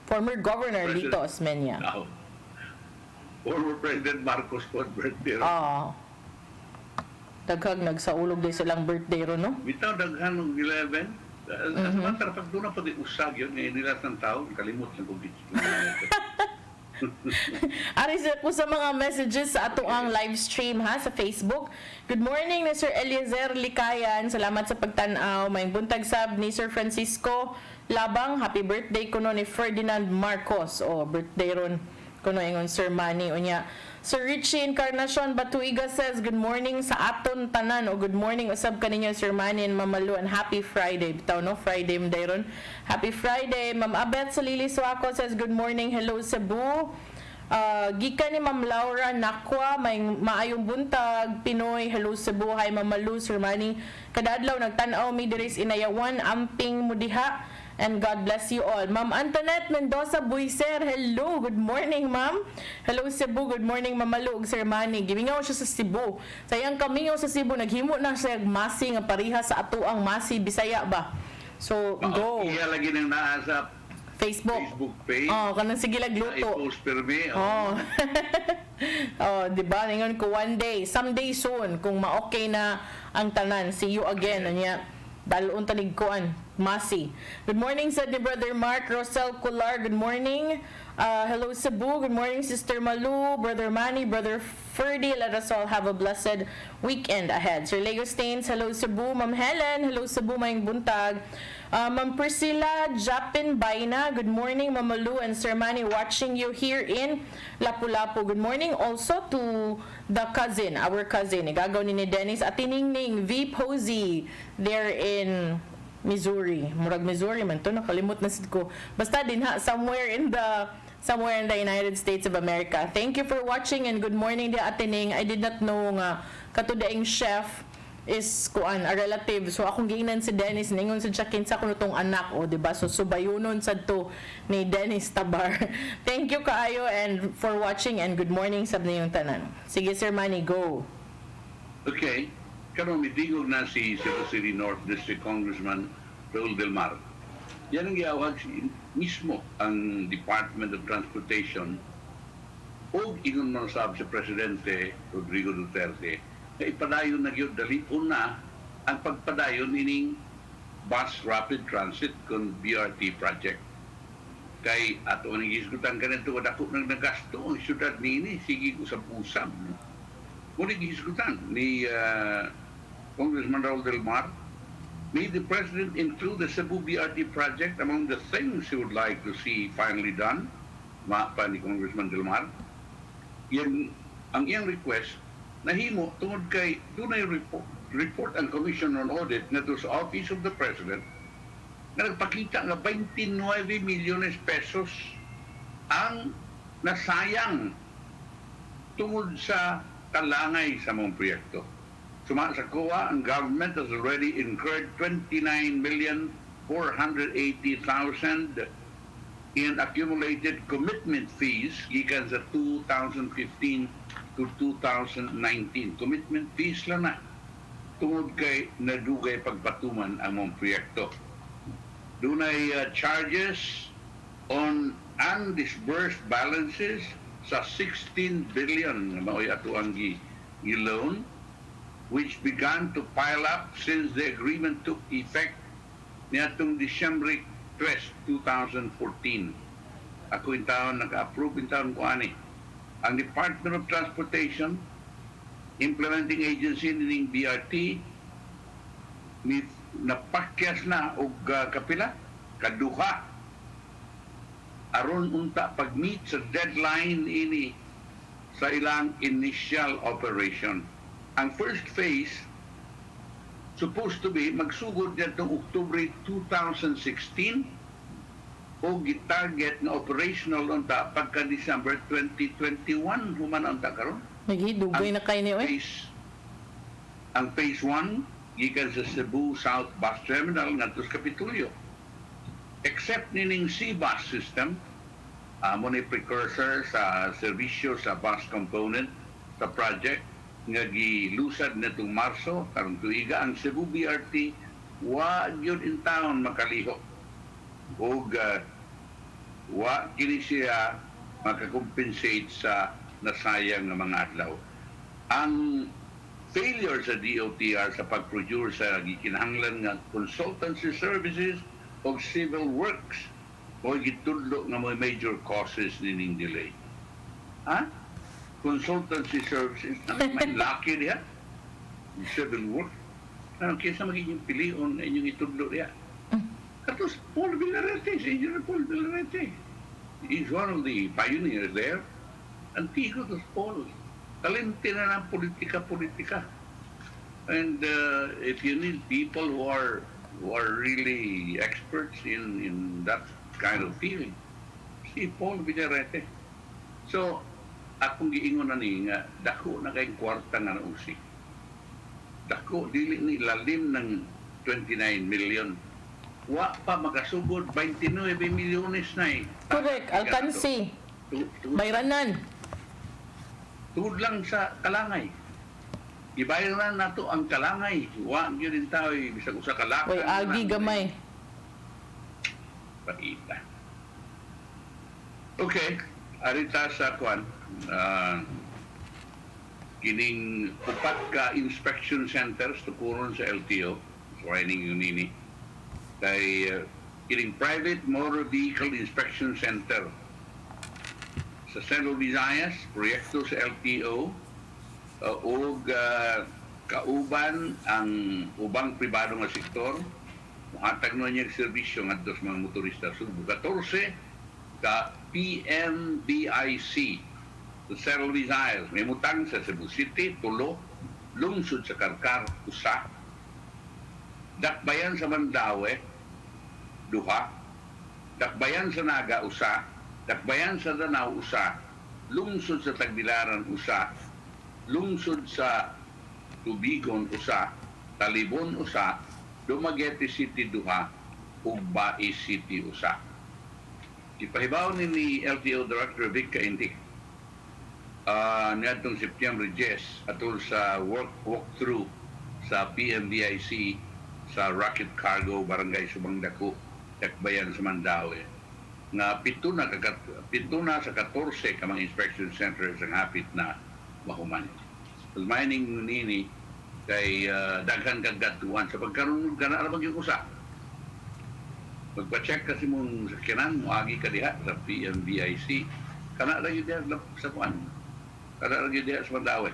Former Governor Lito Osmeña. Now, former President Marcos po birthday ron. Daghag nagsaulog din silang birthday ron, no? Bitaw daghan ng 11. As a matter of fact, doon na pag-usag yun, ngayon nila ng tao, kalimot na kung Ari po sa mga messages sa ato ang live stream ha sa Facebook. Good morning ni Sir Eliezer Likayan. Salamat sa pagtan-aw. May buntag sab ni Sir Francisco Labang. Happy birthday kuno ni Ferdinand Marcos. Birthday ron kuno ingon Sir Manny unya. Sir Richie Encarnacion Batuiga says good morning sa aton tanan o good morning usab kaninyo Sir Manny and Mamalu and happy Friday. Bitaw no Friday mday ron. Happy Friday. Ma'am Abet sa Lili Suaco says good morning. Hello Cebu. Gikan ni Ma'am Laura Nakwa, may maayong buntag Pinoy. Hello Cebu. Hi Mamalu, Sir Manny. Kadadlaw nagtan-aw mi diri sa Inayawan, amping mudiha. And God bless you all. Ma'am Antoinette Mendoza Buiser, hello. Good morning, ma'am. Hello, Cebu. Good morning, Mamalug, Sir Manny. Gimingaw siya sa Cebu. Sayang kamingaw sa Cebu. Naghimo na siya masi nga pariha sa ato ang masi Bisaya ba? So, go. Iya lagi nang naa sa Facebook page. Kanang sige lagluto. I-post per me. Di ba? Ningon ko one day, someday soon, kung ma-okay na ang tanan. See you again. Anya, dalon tanig kuan. Masi. Good morning, said ni Brother Mark Rosel Cular. Good morning. Hello, Cebu. Good morning, Sister Malu, Brother Manny, Brother Ferdy. Let us all have a blessed weekend ahead. Sir Lego Stains, hello, Cebu. Ma'am Helen, hello, Cebu, maying buntag. Ma'am Priscilla Japin Baina, good morning, Mama Lu and Sir Manny, watching you here in Lapu-Lapu. Good morning also to the cousin, our cousin. Igagaw ni Dennis at Tiningning V. Posey there in Missouri. Murag Missouri man to, nakalimot na sid ko. Basta din ha, somewhere in the United States of America. Thank you for watching and good morning di Atining. I did not know nga katudaing chef is kuan a relative. So akong giingnan si Dennis ningon sa check-in sa kuno tong anak di ba? So subayunon sad to ni Dennis Tabar. Thank you kaayo and for watching and good morning sab niyong tanan. Sige Sir Manny, go. Okay. Karon mitigog na si Cebu City North District Congressman Raul Del Mar. Yan ang giawag mismo ang Department of Transportation o ingon man sab sa Presidente Rodrigo Duterte na ipadayon na gyud dalipon na ang pagpadayon ining bus rapid transit kon BRT project. Kay ato ning gisgutan kanadto dako nang nagasto ang syudad nini sige usab-usab. Muli gisgutan ni Congressman Raul Del Mar, may the President include the Cebu BRT project among the things he would like to see finally done? Pa ni Congressman Del Mar. Yan, ang iyang request, nahimo tungod kay dunay report ang Commission on Audit na to sa Office of the President na nagpakita nga 29 milyones pesos ang nasayang tungod sa talangay sa mga proyekto. Suma sa COA, ang government has already incurred 29,480,000 in accumulated commitment fees gikan sa 2015 to 2019. Commitment fees lang na tungod kay nadugay pagpatuman ang mga proyekto. dunay charges on undisbursed balances sa 16 billion na mao'y ato ang gi-loan, which began to pile up since the agreement took effect niadtong December 3, 2014. Ako yung taon nag-approve yung taon ko ani. Ang Department of Transportation, implementing agency ng BRT, napakyas na og kapila, kaduha, aron unta pag-meet sa deadline ini sa ilang initial operation. Ang first phase, supposed to be, magsugod niya itong October 2016 o gitarget na operational unta pagka December 2021 human unta karon. Nagidugay na kayo ni oy. Ang phase 1 gikan sa Cebu South Bus Terminal ngadto sa Kapitolyo. Except nining C-Bus system, mo ni precursor sa serbisyo sa bus component sa project nga gilusad netong Marso karong tuiga, ang Cebu BRT wa gyud in town makalihok og wa kini siya makakompensate sa nasayang nga mga adlaw. Ang failure sa DOTR sa pag-procure sa gikinahanglan nga consultancy services o civil works o gitudlo nga mga major causes nining delay. Ha? Consultancy services, may laki diya. Civil work. Ano, kaysa magiging pilion na inyong itudlo diya. Katos, Paul Villarete, si Engineer Paul Villarete. He's one of the pioneers there. Antigo to Paul. Talente na ng politika-politika. And if you need people who are really experts in that kind of field, si Paul Villarete. So, akong giingon na ni nga, dako na kayong kwarta nga nausi. Dako, dili ni lalim ng 29 million. Wa pa makasugod, 29 milyones na eh. Correct, alkansi. Bayranan. Tugod lang sa kalangay. Ibayaran na to ang kalangay. Wa yun din tao, bisag usa kalakang. Oy, agi gamay. Paita. Okay, arita sa kwan. Kining upat ka inspection centers tukuron sa LTO, training yun nini. Kay kining private motor vehicle inspection center sa Central Visayas, proyekto sa LTO, ug kauban ang ubang pribado nga sektor, muhatag no niya serbisyo ngadto sa mga motorista. Subo 14 ka PMBIC sa Central Visayas, may mutang sa Cebu City, Tulo, lungsod sa Karkar, usa. Dakbayan sa Mandaue, duha. Dakbayan sa Naga, usa. Dakbayan sa Danau, usa. Lungsod sa Tagbilaran, usa. Lungsod sa Tubigon, usa. Talibon, usa. Dumaguete City, duha. Ug Bae City, usa. Ipahibaw ni LTO Director Vic Kaintik niadtong September 10 atol sa walkthrough sa PMBIC sa Rocket Cargo Barangay Subang Dako, Dakbayan sa Mandaue, nga pito na sa 14 ka mga inspection centers ang hapit na mahuman. So, mining nini kay daghan kagatuan sa pagkaroon kana ra yung usa. Magpa-check kasi mong sakyanan mo agi ka diha sa PMBIC, kana ra gyud diha sa kuan. Kana ra gyud diha sa Mandaue.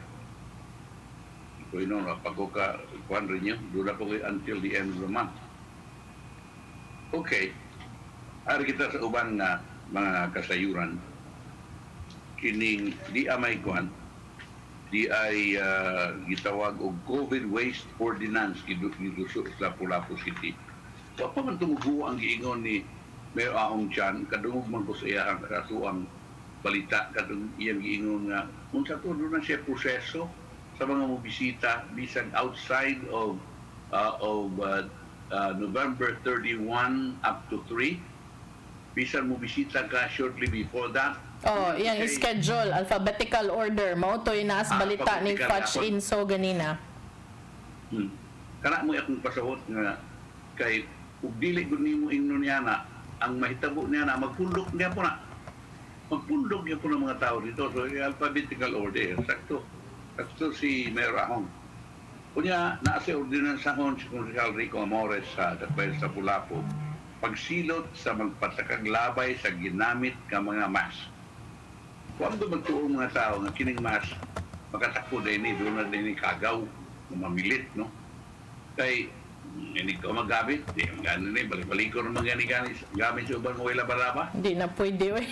So, pag ko ka kuan rin yun, doon ako until the end of the month. Okay. Ari kita sa uban nga mga kasayuran, kining di amay kuan, di ay gitawag og COVID Waste Ordinance giduso sa Lapu-Lapu City. So, pa man tumugo ang giingon ni Mayor Ahong Chan, kadungog man ko sa iyang kasuang balita, kadung iyang giingon nga, kung sa to na siya proseso sa mga mobisita bisan outside of November 31 up to 3. Bisan mobisita ka shortly before that. Oh, iyang schedule, alphabetical order. Mao to inaas balita ni Patch Inso ganina. Kana mo akong pasahot nga kay ug dili gud nimo ingnon niya na ang mahitabo niya na magpundok niya po na. Magpundok niya po ng mga tao dito. So, alphabetical order. Sakto. Sakto si Mayor Ahong. Kunya, naasa ordinansahon si Consul Rico Amores sa Dakbayan sa Pulapo, pagsilot sa magpatakag labay sa ginamit ka mga mas. Kung magtuong mga tao nga kining mas, makatakbo din ni doon na din ni kagaw, mamilit, no? Kay, hindi ko magamit, di ang gano'n eh, balik-balik ko naman gani-gani, gamit sa ubang wala balaba. Hindi na pwede.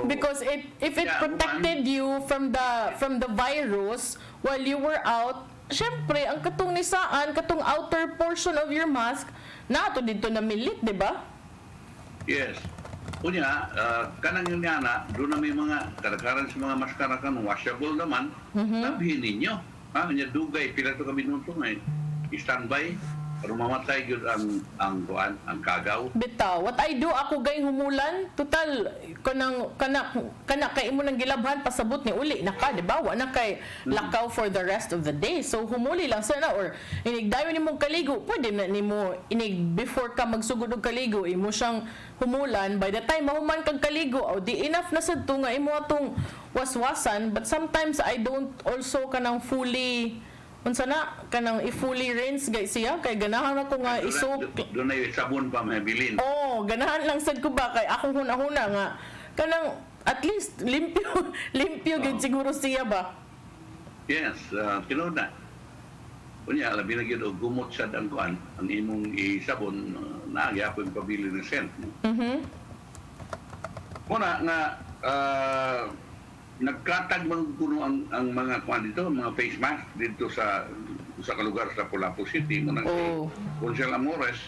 Because if it protected you from the virus while you were out, syempre, ang katong nisaan, katong outer portion of your mask, nato dito na milit, di ba? Yes. Kunya, kanang yun nga na, doon na may mga karakaran sa mga maskara kan, washable naman, sabihin ninyo. Ha, niya dugay, pila ito kami nung tungay. Standby, pero mamatay yun ang kagaw. Bitaw, what I do, ako gay humulan, total, kana kay imo nang gilabhan, pasabot ni uli, naka, di ba? Wa na kay lakaw for the rest of the day. So, humuli lang sana, or inigdayo ni mong kaligo, pwede na ni mo, before ka magsugod og kaligo, imo siyang humulan, by the time mahuman kang kaligo, o di enough na sad to nga imo atong waswasan, but sometimes I don't also kanang fully, unsa na kanang i-fully rinse guys siya kay ganahan ako nga isok. Doon ay sabon pa mabilin. Oh, ganahan lang sad ko ba kay akong huna-huna nga kanang at least limpyo gid siguro siya ba. Yes, tinuod na. Kunya, labi na gyud og gumot sad ang kuan, ang imong isabon na gyapon pabili ng scent. Muna nga nagkatag man kuno ang mga kuan dito, mga face mask dito sa kalugar sa Pulapu City mo nang Consul Amores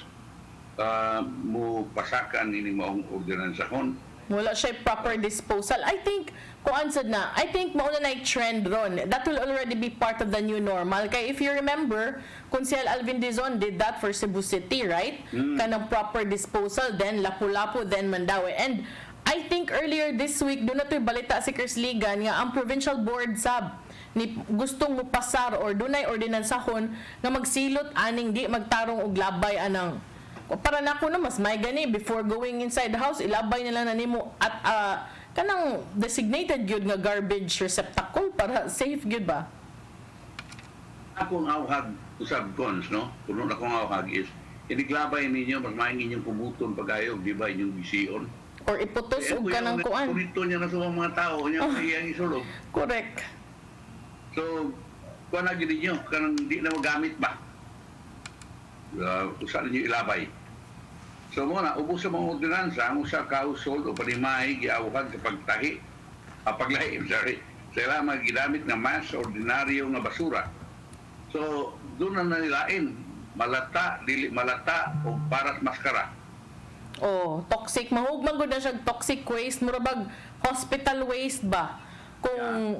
mo pasakan ini maong ordinansahon. Wala siya proper disposal. I think kuan sad na. I think mauna na trend ron. That will already be part of the new normal. Kay if you remember, Consul Alvin Dizon did that for Cebu City, right? Kanang proper disposal, then Lapu-Lapu, then Mandaue. And I think earlier this week, doon na ito'y balita si Chris Ligan nga ang provincial board sab ni gustong mupasar or dunay ordinansahon nga magsilot aning di magtarong og labay anang para nako na mas may gani before going inside the house ilabay nila na nimo at kanang designated gyud nga garbage receptacle para safe gyud ba. Akong awhag usab cons, no? Puno na akong awhag is iniglabay ninyo mas maing inyong pumuton pagayog di ba inyong bisiyon. Or iputos og kanang kuan. Purito niya na sa mga tao, niya iyang isulog. Correct. So, kuan na gid niyo kanang di na magamit ba? Usa niyo ilabay. So mo na ubos sa mga ordinansa, mo sa kausol o panimay giawhag sa pagtahi. Paglahi, sorry. Sila magigamit nga mas ordinaryo nga basura. So, doon na nilain malata, dili malata o paras maskara. Oh, toxic. Mahugman gud na siya toxic waste. Murabag hospital waste ba?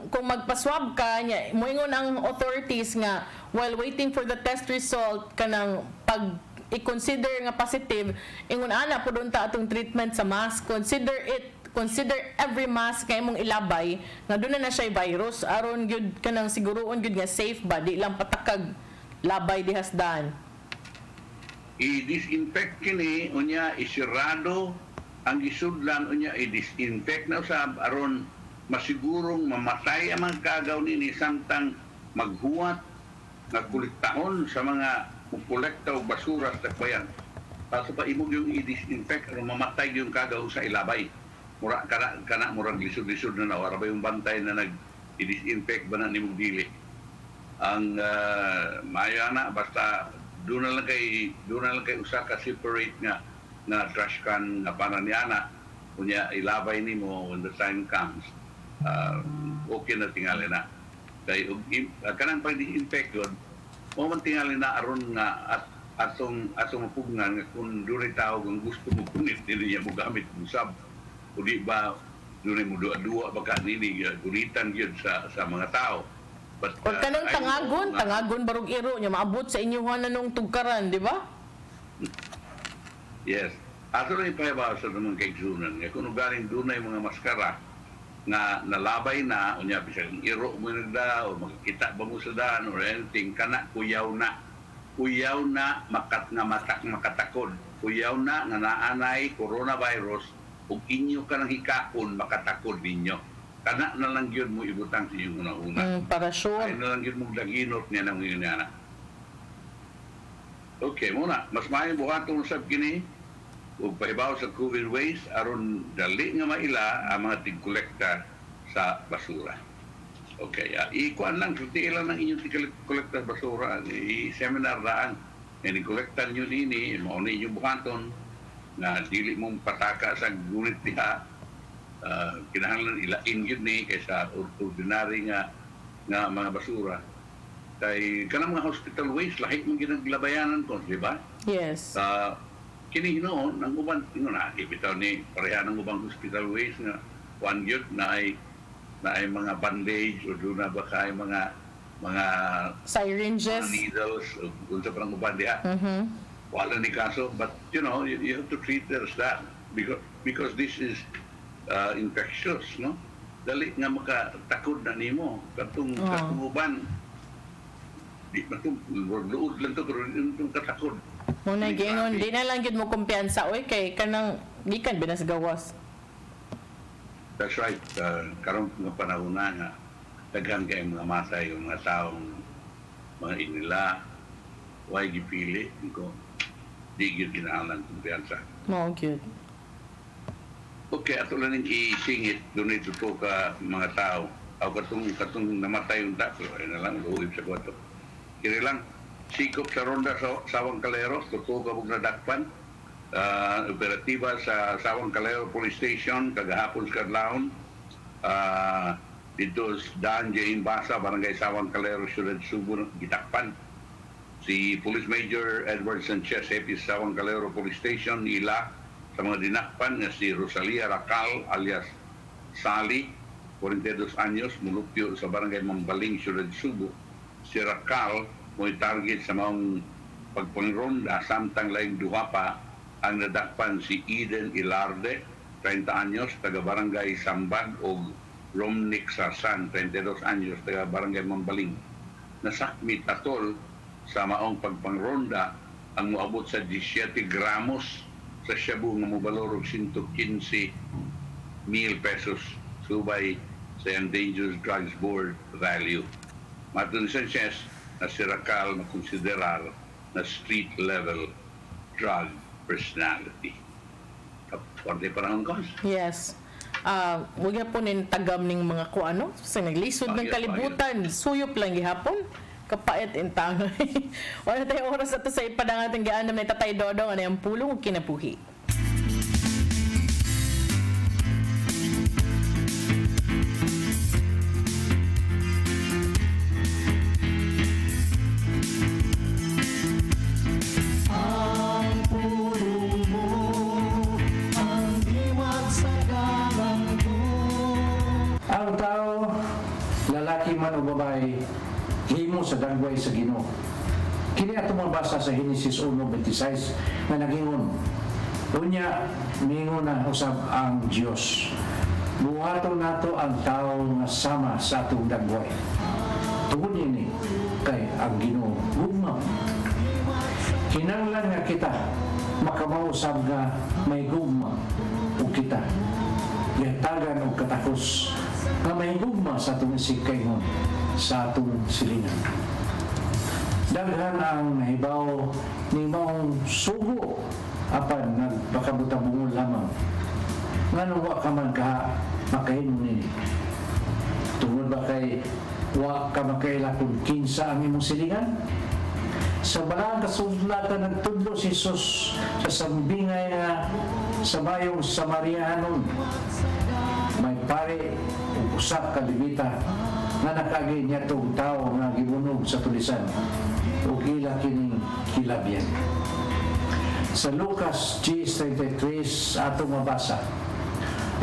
Kung magpa-swab ka, moingon ang authorities nga while waiting for the test result kanang pag i-consider nga positive, ingon ana po doon ta atong treatment sa mask. Consider every mask nga imong ilabay nga doon na siya virus aron gyud kanang siguroon gyud nga safe ba di lang patakag labay dihasdan. I-disinfect kini unya isirado ang isudlan unya i-disinfect na usab aron masigurong mamatay ang mga kagaw nini samtang maghuwat nga kuliktahon sa mga kolekta o basura sa bayan. Paso pa imong yung i-disinfect aron mamatay yung kagaw sa ilabay. Mura kana murag lisod-lisod na nawara ba yung bantay na nag-i-disinfect ba na nimong dili. Ang maya na basta doon na lang kay usa ka separate nga trash can nga para ni ana kunya ilabay nimo when the time comes. Okay na tingali na. Kay kanang pag-disinfect yun, mo man tingali na aron nga atong mapugnan nga kung dunay tao kung gusto mo punit dili niya mo gamit usab. O di ba dunay mo duwa baka nini gunitan gyud sa mga tao. But, or kanang tangagon barog iro nya maabot sa inyohan na nung tugkaran, di ba? Yes. Ato rin ipahibaw sa naman kaigsunan. Kung galing dunay mga maskara na nalabay na, unya bisag iro mo na o makikita ba mo sa daan or anything, kana kuyaw na. Kuyaw na makatakod. kuyaw na nga naanay coronavirus ug inyo ka nang hikapon makatakod ninyo. Kana na lang yun mo ibutang sa inyong una-una. Para sure. Ay na lang yun mong daginot niya ng inana. Okay, muna. Mas maayong buhatong usab kini ug pahibaw sa COVID waste aron dali nga maila ang mga tig-kolekta sa basura. Okay, ikuan lang, tuti lang ng inyong tig-kolekta sa basura. I-seminar daan. Kolektan nyo nini, mauna inyong buhaton na dili mong pataka sa gunit diha. Kinahanglan ilain yun ni kaysa ordinary nga mga basura. Kay kanang mga hospital waste lahi mong ginaglabayanan ko, di ba? Yes. Kini noon ang uban na ibitaw ni pareha ng ubang hospital waste nga one yun na ay mga bandage o doon na ba kay mga syringes, needles kung sa parang uban diha. Wala ni kaso, but you know you have to treat it as that because this is infectious, no? Dali nga makatakod na nimo katong uban. Di matong luod lang to pero itong katakod. Muna gingon, di na lang yun mo kumpiyansa. Uy, kay kanang gikan binasgawas. That's right. Karon nga panahon na nga daghan kay mga matay yung mga taong mga inila way gipili ko di gyud kinahanglan kumpiyansa. Mo gyud. Okay, ato lang ning isingit doon ito ka mga tao. Aw katong namatay yung tao ay na lang luoy sa kwarto. Kiri lang sikop sa ronda sa Sawang Calero, totoo ka bug nadakpan. Operatiba sa Sawang Calero Police Station kagahapon sa Kadlawon. Dito daan Jain Basa, Barangay Sawang Calero, Ciudad Subo, gitakpan. Si Police Major Edward Sanchez, Happy Sawang Calero Police Station, ila sa mga dinakpan nga si Rosalia Racal alias Sally, 42 anyos, mulupyo sa Barangay Mambaling, Ciudad Subo. Si Racal mo'y target sa mga pagpangronda samtang laing duha pa ang nadakpan si Eden Ilarde, 30 anyos, taga Barangay Sambag o Romnick Sarsan, 32 anyos, taga Barangay Mambaling. Nasakmit atol sa maong pagpangronda ang moabot sa 17 gramos sa shabu nga mobalor og 115,000 pesos subay sa Endangered Drugs Board value. Matun Sanchez na si Racal na konsiderar na street level drug personality. Kapwarte parang ko? Yes. Huwag na po tagam ng mga kuano. Sa naglisod ng kalibutan, suyop lang gihapon. Kapait intang. Wala tayong oras ato sa ipadang ating gaanam na Tatay Dodong ano yung pulong o kinabuhi. Ang tao, lalaki man o babae, himo sa dagway sa Ginoo. Kini ato mabasa sa Genesis 1:26 nga nagingon, unya mingon na usab ang Dios. Buhaton nato ang tao nga sama sa atong dagway. Tungod ini kay ang Ginoo gugma. Kinahanglan nga kita makamausab nga may gugma o kita. Yatagan o katakos nga may gugma sa atong sikayhon sa atong silingan. Daghan ang nahibaw ni maong sugo apan nagpakabutang-bungol lamang. Ngano wa ka man ka makahinom nini? Tungod ba kay wa ka makaila kung kinsa ang imong silingan? Sa balang kasulatan nagtudlo si Jesus sa sambingay nga sa bayong Samarianon. May pare o usak ka libita nga nakagi niya itong tao nga gibunog sa tulisan o gila kining kilabyan. Sa Lucas 10:33 atong mabasa,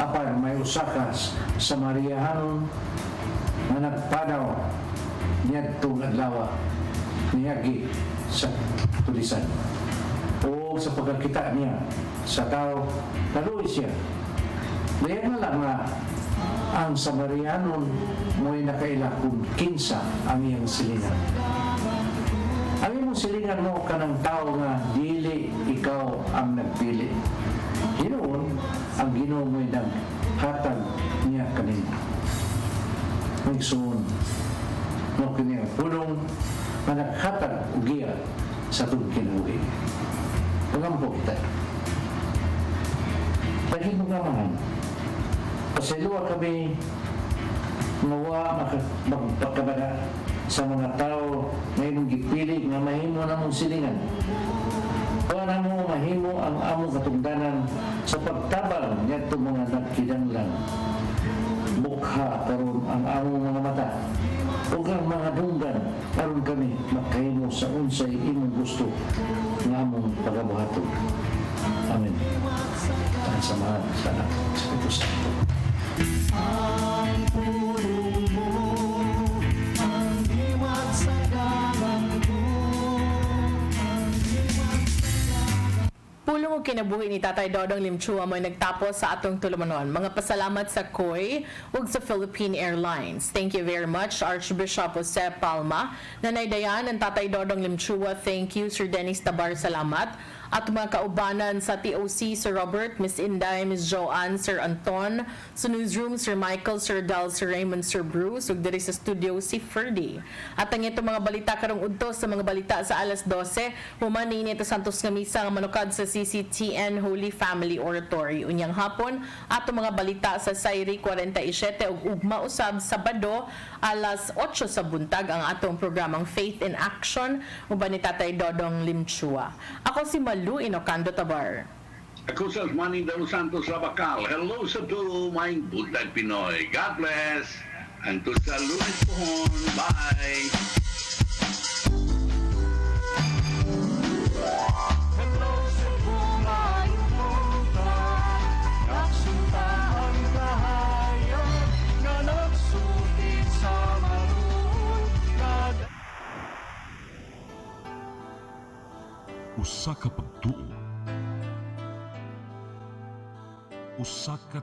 apan may usakas Samarianon nga nagpadaw niya itong adlaw niyagi sa tulisan. O sa pagkakita niya sa tao, naluwi siya. Dayan na lang nga ang Samarianon mo'y nakaila kung kinsa ang iyang silingan. Ang iyong silingan mo kanang tao nga dili ikaw ang nagpili. Ginoon, ang Ginoo mo'y naghatag niya kanina. Nagsuon, no kini punong na naghatag ugiya sa itong kinabuhi. Pagampo kita. Pagin mo naman, pasiluwa kami nawa magpagkabada sa mga tao na inyong gipili nga mahimo na mong silingan. Para mo mahimo ang among katungdanan sa pagtabang ngadto mga nagkinahanglan. Bukha karon ang among mga mata ug ang mga dunggan aron kami makahimo sa unsay imong gusto nga among pagabuhaton. Amen. Ang samahan sa anak sa Espiritu Santo. Ang pulong mo, ang iwag sa dalang ko. Pulong og kinabuhi ni Tatay Dodong Limchua mo'y nagtapos sa atong tulumanon. Mga pasalamat sa COI ug sa Philippine Airlines. Thank you very much, Archbishop Jose Palma. Nanay Dayan and Tatay Dodong Limchua, thank you. Sir Dennis Tabar, salamat. At mga kaubanan sa TOC, Sir Robert, Miss Inday, Miss Joanne, Sir Anton, sa newsroom, Sir Michael, Sir Dal, Sir Raymond, Sir Bruce, ug diri sa studio si Ferdy. At ang ito mga balita karong udtos sa mga balita sa alas 12, human ni Ineta Santos nga misa nga manukad sa CCTN Holy Family Oratory. Unyang hapon, ato mga balita sa Sairi 47 ug ugma usab Sabado, alas 8 sa buntag ang atong programang Faith in Action uban ni Tatay Dodong Limchua. Ako si Malu Inocando Tabar. Ako sa Manny Del Santos Rabacal. Hello sa to my Buntag Pinoy. God bless. And to sa Lunes pohon. Bye. Hello sa buhay buntag, nagsunta ang kahayag na nagsulit sa maroon. Usa ka pagtuo. Usa ka